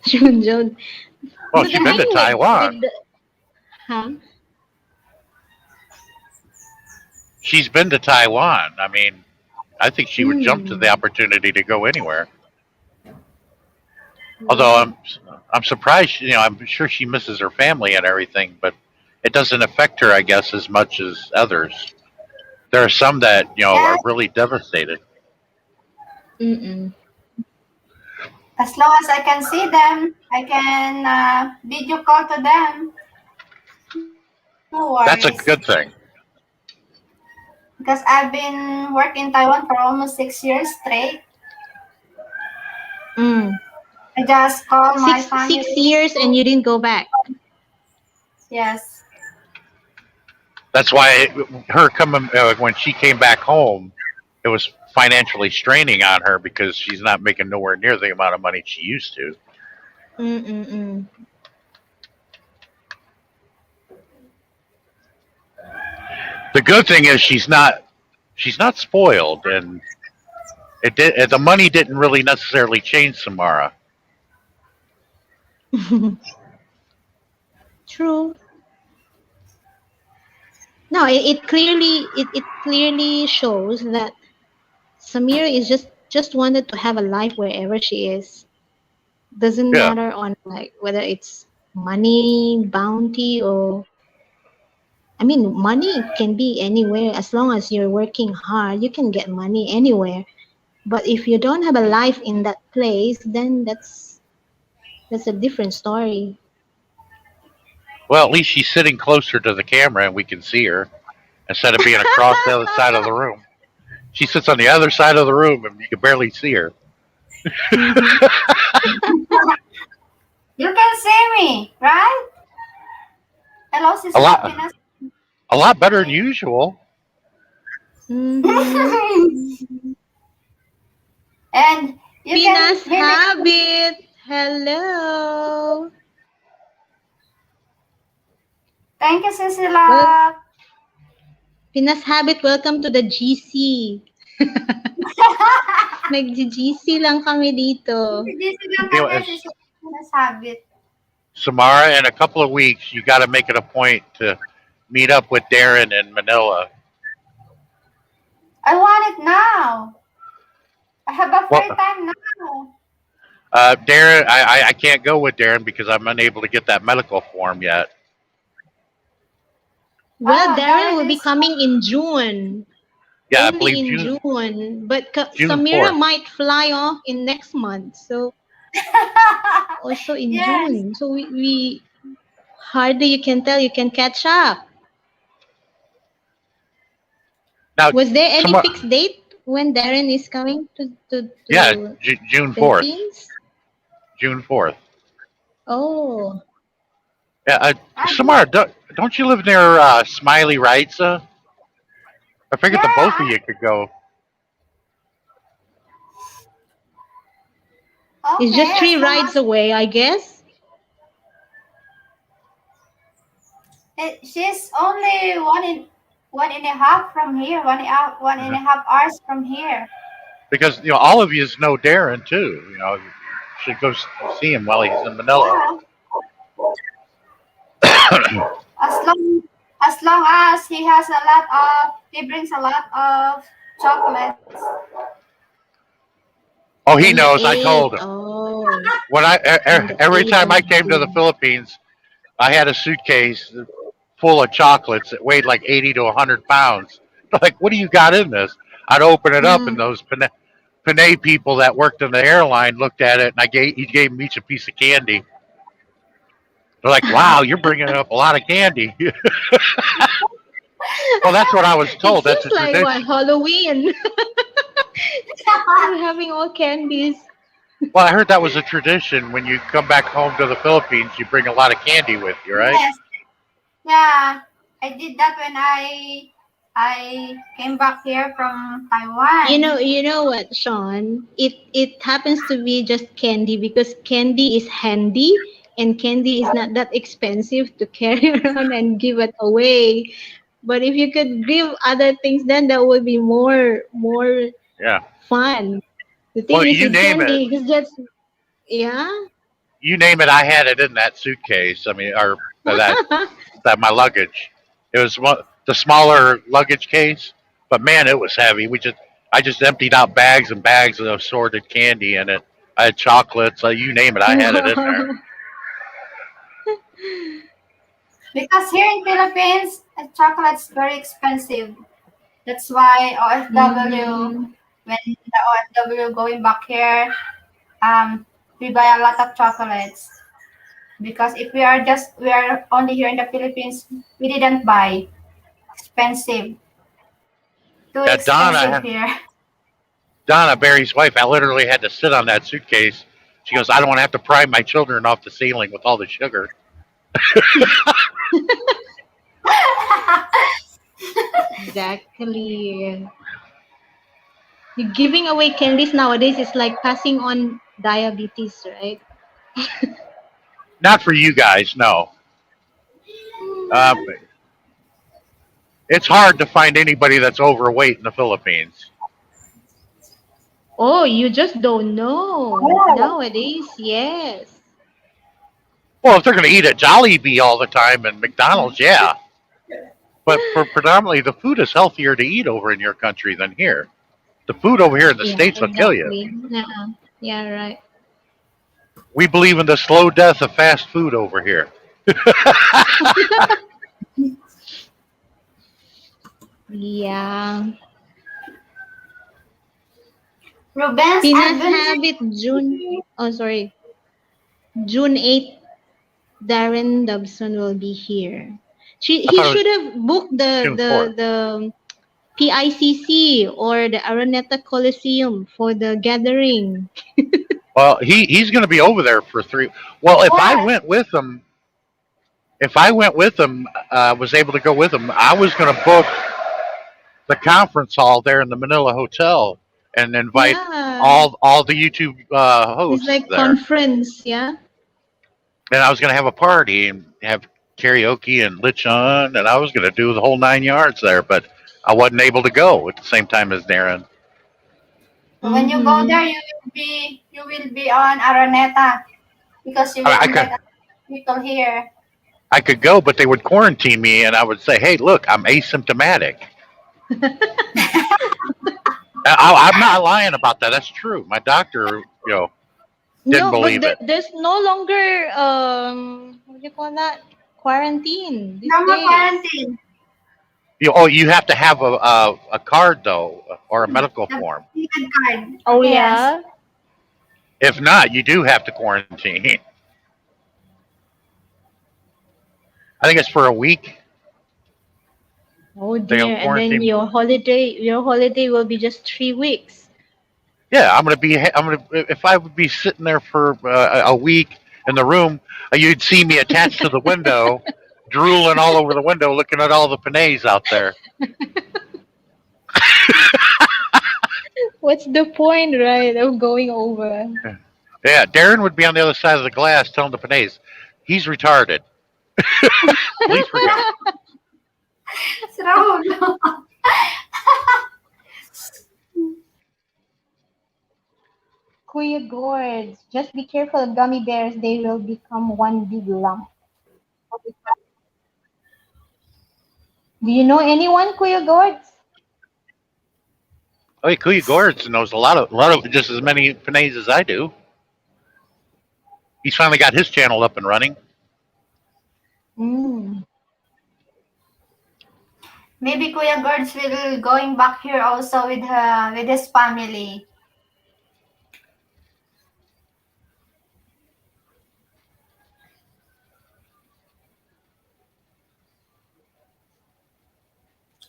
June, June. Well, But she's the been to thing Taiwan. huh? She's been to Taiwan. I mean, I think she would jump to the Hmm. opportunity to go anywhere. Although Wow. I'm surprised. I'm sure she misses her family and everything, but it doesn't affect her, I guess, as much as others. There are some that are yes, really devastated. Mm-mm. as long as I can see them, I can video call to them. No That's a worries. good thing. Because I've been working in Taiwan for almost 6 years straight. Mm. I just call my Six family. years and you didn't go back. Yes. That's why her coming when she came back home, it was financially straining on her because she's not making nowhere near the amount of money she used to. Mm-mm-mm. The good thing is she's not spoiled, and the money didn't really necessarily change Samara. True. No, it clearly shows that Samira is just wanted to have a life wherever she is. Doesn't Yeah. matter on like whether it's money, bounty, or I mean money can be anywhere as long as you're working hard. You can get money anywhere. But if you don't have a life in that place, then that's a different story. Well, at least she's sitting closer to the camera, and we can see her instead of being across the other side of the room. She sits on the other side of the room, and you can barely see her. Mm-hmm. You can see me, right? Hello, A Sister lot, Pinas. a lot better than usual. Mm-hmm. And you can Pinas hear me. Habit. Hello. Thank you, Well, Cecilia. Pinas Habit, welcome to the GC. Nag-GC lang kami dito. Introduce lang You know, kami, as Cecilia Pinas Habit. Samara, in a couple of weeks, you got to make it a point to meet up with Darren in Manila. I want it now. I have a free Well, time now. Darren, I can't go with Darren because I'm unable to get that medical form yet. Well, Oh, Darren there will it be is. coming in June. Yeah, I Only believe in June June. But June Samira 4th. might fly off in next month. So also in Yes. June. So we hardly you can tell you can catch up. Now, Was there any Samara, fixed date when Darren is coming yeah, to June 4th. Philippines? June 4th. Oh, Yeah, I Samara, don't you live near Smiley Wrights? I figured the both of Yeah. you could go. It's Okay. just 3 As long rides as away, I guess. she's only one and a half from here. One and Uh-huh. a half hours from here. Because all of you know Darren too. You should go see him while he's in Manila. Yeah. As long as he brings a lot of chocolates. Oh, he On the knows. I 8th. told him. Oh, When on the every 8th time of I came to the June. Philippines, I had a suitcase full of chocolates that weighed like 80 to 100 pounds. Like, what do you got in this? I'd open it up, and Mm. those Panay people that worked in the airline looked at it, and he gave them each a piece of candy. They're like, "Wow, you're bringing up a lot of candy." Well, that's what I was It told. That's seems a like what, tradition. Halloween. You're having all candies. Well, I heard that was a tradition. When you come back home to the Philippines, you bring a lot of candy with you, right? Yes. Yeah. I did that when I came back here from Taiwan. You know what, Sean? It happens to be just candy because candy is handy and candy is not that expensive to carry around and give it away. But if you could give other things, then that would be more Yeah. fun. The Well, thing is you with name it. candy, it's just yeah. You name it. I had it in that suitcase. I mean, or that my luggage. It was the smaller luggage case, but man, it was heavy. I just emptied out bags and bags of assorted candy in it. I had chocolates, you name it. I had it in there. Wow. Because here in Philippines, chocolate's very expensive. That's why OFW, Mhm. when the OFW going back here, we buy a lot of chocolates. Because if we are only here in the Philippines, we didn't buy. Expensive. Too Yeah, expensive here. Donna, Barry's wife, I literally had to sit on that suitcase. She goes, I don't want to have to pry my children off the ceiling with all the sugar. Exactly. You giving away candies nowadays is like passing on diabetes, right? Not for you guys, no. Um, it's hard to find anybody that's overweight in the Philippines. Oh, you just don't know. Nowadays, yes. Well, if they're going to eat at Jollibee all the time and McDonald's, yeah. But for predominantly, the food is healthier to eat over in your country than here. The food over here in the Yeah, States will kill you. exactly. Yeah, right. We believe in the slow death of fast food over here. Yeah. Ruben's Pinas Adventure. Habit June. Oh, sorry. June 8th, Darren Dobson will be here. I He thought it was should have booked June 4th. the PICC or the Araneta Coliseum for the gathering. Well, he's going to be over there for 3. Well, Yes. if I went with him, was able to go with him, I was going to book the conference hall there in the Manila hotel and invite Yeah. all the YouTube It's hosts like there. conference, yeah. And I was going to have a party and have karaoke and lechon, and I was going to do the whole 9 yards there, but I wasn't able to go at the same time as Darren. So when you go there, Mm-hmm. you will be on Araneta because you will I invite could other people here. I could go, but they would quarantine me, and I would say, "Hey, look, I'm asymptomatic." I'm not lying about that. That's true. My doctor, didn't No, but believe it. there's no longer what do you call that? Quarantine these No more days. quarantine. You have to have a card though, or a medical The form. ticket card. Oh Yes. yeah. If not, you do have to quarantine. I think it's for a week. Oh They'll dear. And then quarantine. your holiday will be just 3 weeks. Yeah, I'm gonna. If I would be sitting there for a week in the room, you'd see me attached to the window, drooling all over the window, looking at all the panays out there. What's the point, right, of going over? Yeah, Darren would be on the other side of the glass telling the Panays, he's retarded. Please forgive him. It's Raul. Kuya Gourds, just be careful of gummy bears. They will become one big lump. Do you know anyone, Kuya Gourds? Oh, hey, Kuya Gordon knows a lot of just as many Panays as I do. He's finally got his channel up and running. Mm. Maybe Kuya Gorge will going back here also with his family.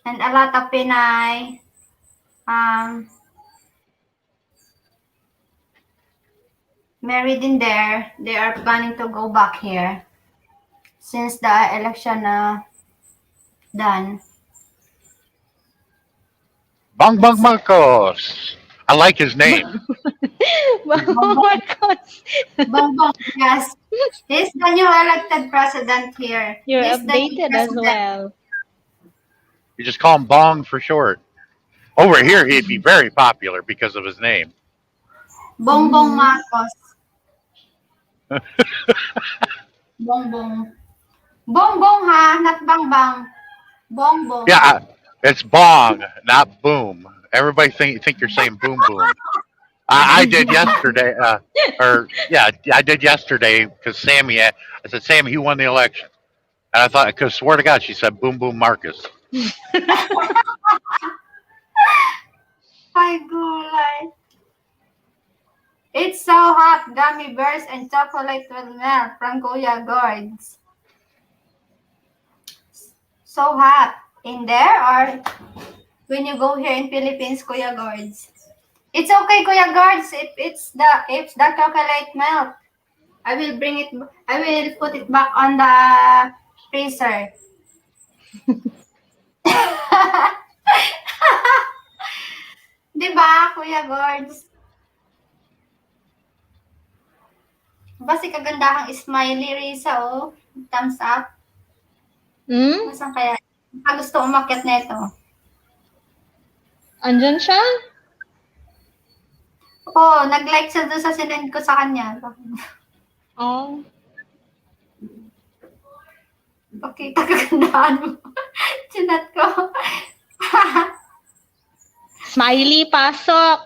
And a lot of Pinay married in there. They are planning to go back here since the election done. Bong Bong Marcos. I like his name. Bongbong, Marcos, Bongbong, yes. He's the new elected president here. you're He's the new updated as president. well. You just call him Bong for short. Over here, he'd be very popular because of his name. Bongbong Marcos. Bongbong. Bongbong ha, not Bangbang. Bongbong. Yeah, it's Bong, not Boom. Everybody think you're saying Boom Boom. I did yesterday, I did yesterday because Sammy. I said, Sammy, who won the election? And I thought, because swear to God, she said Boom Boom Marcus. Hi, gulay. It's so hot. Gummy bears and chocolate will melt from Kuya Gords. So hot. In there or when you go here in Philippines, Kuya Gords? It's okay, Kuya Gords. If the chocolate melt, I will bring it. I will put it back on the freezer. Diba, Kuya Gords? Basi kagandahang smiley, Risa, oh. Thumbs up. Hmm? Saan kaya? Gusto umakyat nito. Andyan siya? Oo, nag-like siya doon sa sinend ko sa kanya. Oh. Pakita kagandahan mo. Chinat ko. Smiley, pasok!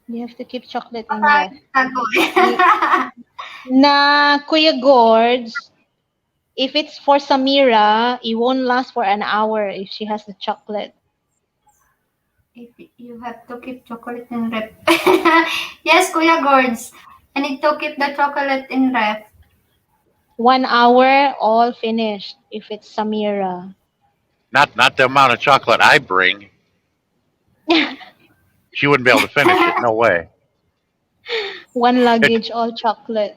You have to keep chocolate in there. Na Kuya Gorge, if it's for Samira, it won't last for an hour if she has the chocolate. If you have to keep chocolate in ref. Yes, Kuya Gords. I need to keep the chocolate in ref. 1 hour, all finished if it's Samira. Not the amount of chocolate I bring. She wouldn't be able to finish it. No way. One luggage, all chocolate.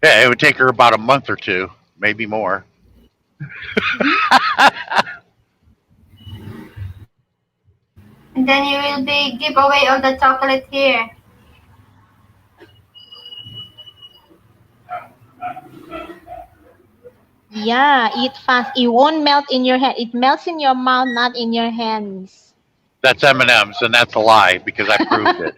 Yeah, it would take her about a month or two, maybe more. And then you will be give away all the chocolate here. Yeah, eat fast. It won't melt in your hand. It melts in your mouth, not in your hands. That's M&M's, and that's a lie because I proved it.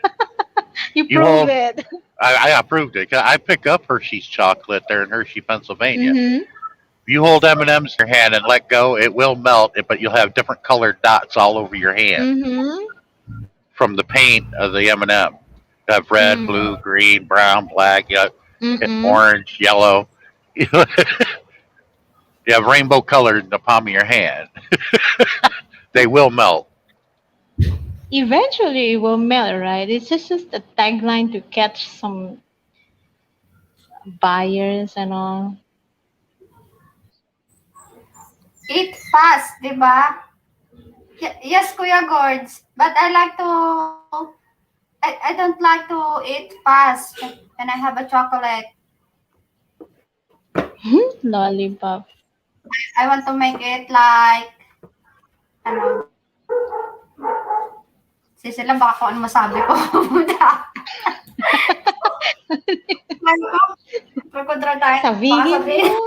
You You prove hold- it. I proved it. 'Cause I pick up Hershey's chocolate there in Hershey, Pennsylvania. Mm-hmm. If you hold M&M's in your hand and let go, it will melt, but you'll have different colored dots all over your hand Mm-hmm. from the paint of the M&M. You have red, blue, green, brown, black, orange, yellow. You have rainbow colors in the palm of your hand. They will melt. Eventually, it will melt, right? It's just a tagline to catch some buyers and all. Eat fast, di ba? Yes, Kuya Gords. But I like to... I don't like to eat fast when I have a chocolate. Lollipop. I want to make it like, ano, sila baka kung ano masabi ko. Try ko. Try ko tayo. Baka Sabihin sabihin. mo.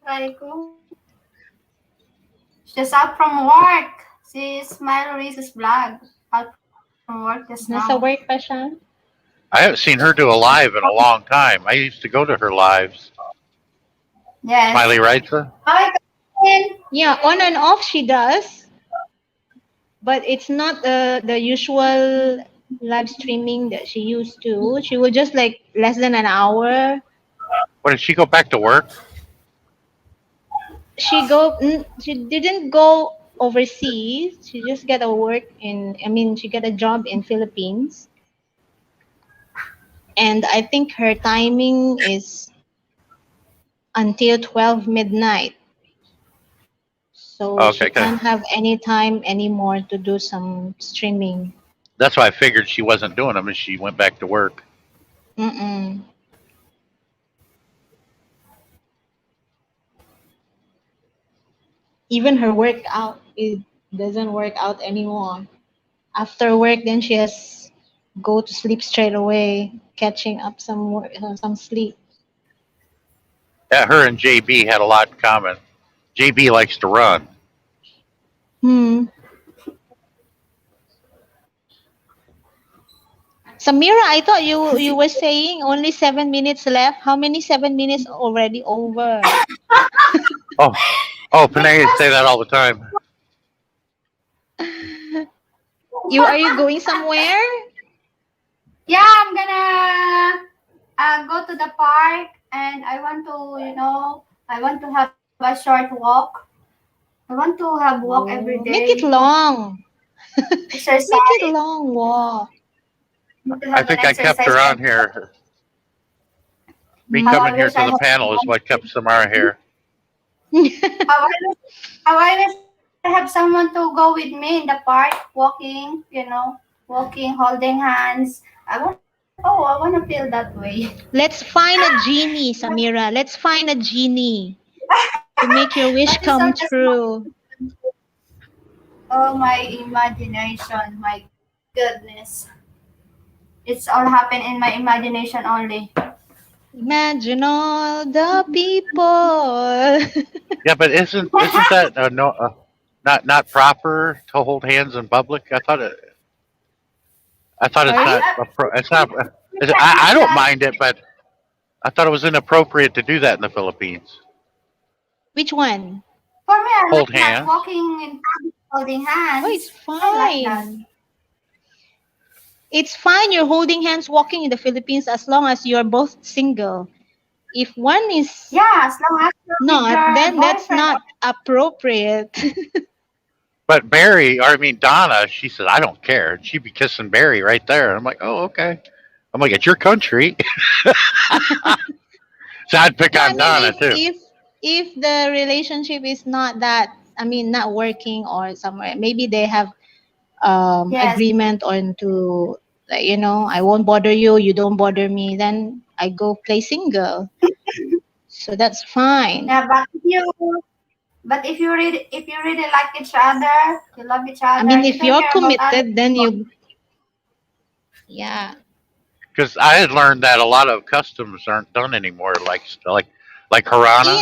Try ko. She's out from work. Si Smile Reese's vlog. Out from work just Nasa now. work pa siya? I haven't seen her do a live in a long time. I used to go to her lives. Yes. Smiley Reitza? Hi, Kathleen. Yeah, on and off she does. But it's not the usual live streaming that she used to. She will just like less than an hour. What, did she go back to work? She didn't go overseas. She just got she got a job in Philippines. And I think her timing is until 12 midnight. So Okay, she can't have any time anymore to do some streaming. That's why I figured she wasn't doing them and she went back to work. Mm-mm. Even her workout, it doesn't work out anymore. After work, then she has go to sleep straight away, catching up some sleep. Yeah, her and JB had a lot in common. JB likes to run. Samira, I thought you were saying only 7 minutes left. How many 7 minutes already over? Oh, Panay say that all the time. Are you going somewhere? Yeah, I'm gonna go to the park and I want to have a short walk. I want to have walk every day. Make it long. Exercise. Make it long walk. I think I kept her on here. Me coming here to the panel is what kept Samara here. How I wish I have someone to go with me in the park, walking, holding hands. I want to feel that way. Let's find a genie, Samira. Let's find a genie to make your wish come true. Oh, my imagination. My goodness. It's all happened in my imagination only. Imagine all the people. Yeah, but isn't that not proper to hold hands in public? I thought it's not. I don't mind it, but I thought it was inappropriate to do that in the Philippines. Which one? For me, I Hold like that, hands. walking in public, holding hands. Oh, it's I like that. fine. It's fine. You're holding hands walking in the Philippines as long as you're both single. If one is Yeah, as long as you're with not, your then that's boyfriend. not appropriate. But Donna, she said, I don't care. And she'd be kissing Barry right there. And I'm like, oh, okay. I'm like, it's your country. So I'd pick on Donna too. If the relationship is not not working or somewhere, maybe they have Yes. agreement on to, I won't bother you, you don't bother me, then I go play single. So that's fine. Yeah, but if you really like each other, you love each other. I mean, if you don't you're care about other committed, then people. yeah. Because I had learned that a lot of customs aren't done anymore, like Harana.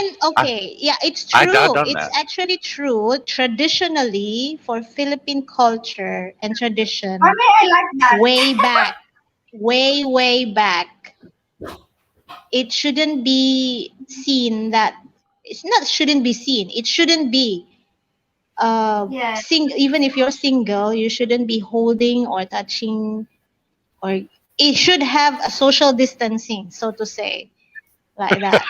It's I've true. done It's that. actually true. Traditionally, for Philippine culture and tradition, For me, I like that. way back, it shouldn't be seen that it's not shouldn't be seen. It shouldn't be Yes. even if you're single, you shouldn't be holding or touching, or it should have a social distancing, so to say, like that.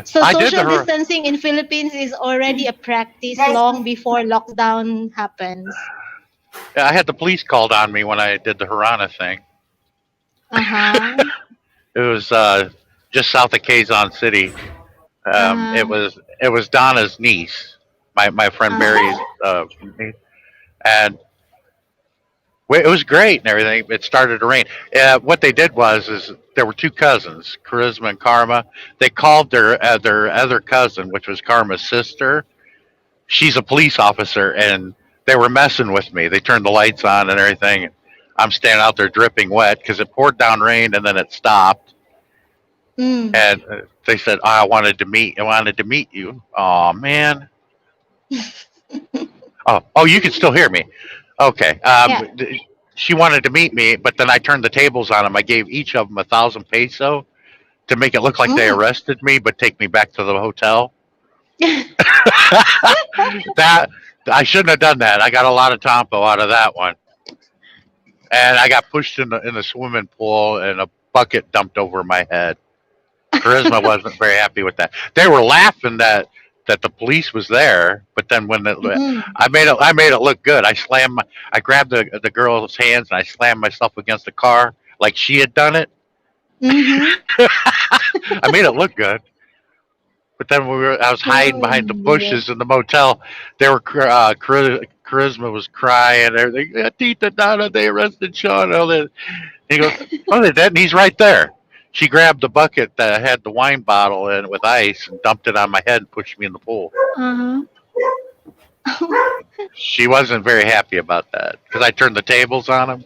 So I did social distancing in Philippines is already a practice Guys, long before lockdown happens. Yeah, I had the police called on me when I did the Harana thing. It was just south of Quezon City. It was Donna's niece, my friend Barry's niece, and Well, it was great and everything. It started to rain. What they did is there were two cousins, Charisma and Karma. They called their other cousin, which was Karma's sister. She's a police officer, and they were messing with me. They turned the lights on and everything. I'm standing out there dripping wet because it poured down rain and then it stopped. Mm. And they said, "I wanted to meet you." Oh man. Oh, you can still hear me. Okay. Yeah. She wanted to meet me, but then I turned the tables on them. I gave each of them 1,000 peso to make it look like they Mm. arrested me, but take me back to the hotel. That I shouldn't have done that. I got a lot of tompo out of that one, and I got pushed in the swimming pool, and a bucket dumped over my head. Charisma wasn't very happy with that. They were laughing that the police was there, but then Mhm. I made it look good. I grabbed the girl's hands and I slammed myself against the car like she had done it. Mhm. I made it look good. But then I was hiding Oh behind the dear. bushes in the motel. Charisma was crying and everything. Tita Donna, they arrested Sean. All that. He goes, "Oh, they did." And he's right there. She grabbed the bucket that had the wine bottle in it with ice and dumped it on my head and pushed me in the pool. Uh-huh. She wasn't very happy about that because I turned the tables on him.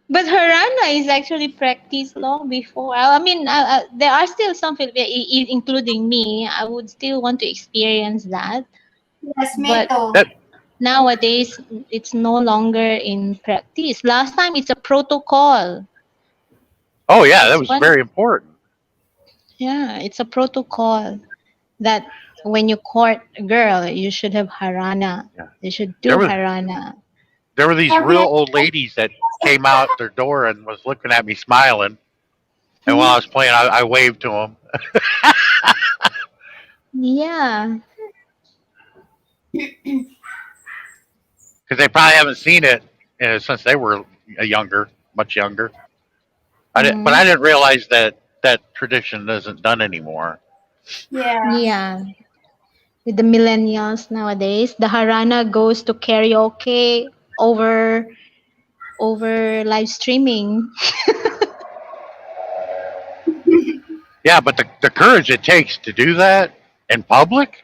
But Harana is actually practiced long before. I mean, there are still some including me. I would still want to experience that. Yes, me But too. That, nowadays, it's no longer in practice. Last time, it's a protocol. oh yeah, that It's was one. very important. Yeah, it's a protocol that when you court a girl, you should have Harana. Yeah. You should There do was Harana. there were these Have real you? old ladies that came out their door and was looking at me smiling. And while I was playing, I waved to them Yeah. because they probably haven't seen it since they were much younger. But Mm. I didn't realize that tradition isn't done anymore. Yeah. Yeah. With the millennials nowadays, the Harana goes to karaoke over live streaming. Yeah, but the courage it takes to do that in public,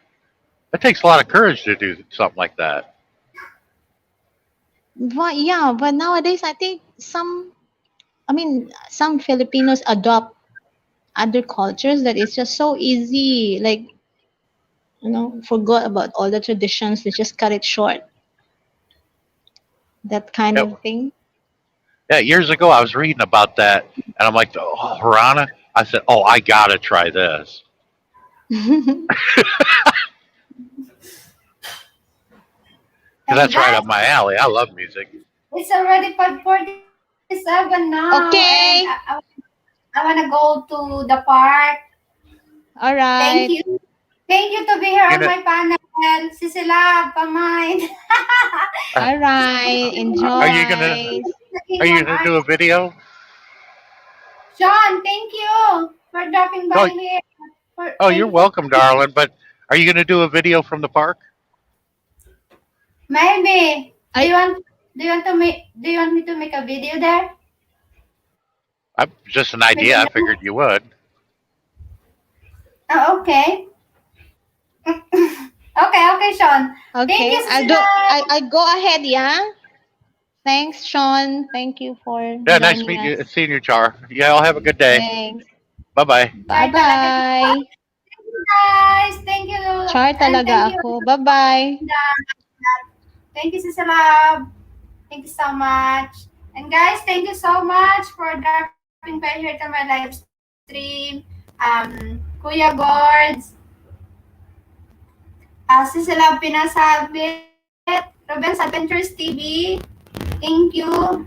it takes a lot of courage to do something like that. But yeah, but nowadays I think some Filipinos adopt other cultures that it's just so easy. Like, forgot about all the traditions. They just cut it short. That kind Yeah, of thing. yeah, years ago I was reading about that, and I'm like, oh, Harana. I said, oh, I gotta try this because And that's right guys, up my alley. I love music. it's already 5:47 now, and Okay. I want to go to the park. All Thank right. you. Thank you to be here You on know, my panel. Sisila, Pamay. All right. are you gonna Enjoy. are Naging you one gonna do a artist. video? Sean, thank you for dropping Oh, by here. oh, you're Thank you for welcome, darling. But are you gonna do a video from the park? maybe. I Do you want me to make a video there? Just an With idea. I you? figured you would. Oh, okay. Okay, Sean. Thank you, okay. Cecilia. I go ahead, yeah. Thanks, Sean. Thank you for Yeah, nice joining meeting you, us. seeing you, Char. Yeah, I'll have a good day. Thanks. Bye bye. Bye bye. Thank you, guys. Thank you. Char And talaga thank you. ako. Bye bye. Thank you, Cecilia. Thank you so much. And guys, thank you so much for dropping by here to my live stream. Kuya Gords, Cecilia Pinasabit, Ruben's Adventures TV. Thank you.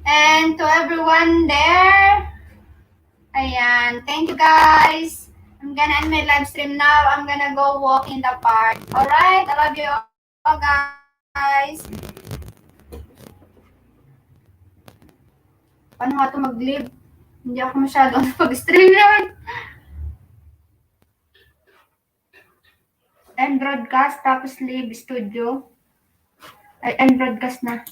And to everyone there, ayan, thank you guys. I'm gonna end my live stream now. I'm gonna go walk in the park. Alright, I love you all guys. Paano nga ito mag-live? Hindi ako masyadong pag-stream yun. end broadcast, tapos leave studio. Ay, end broadcast na.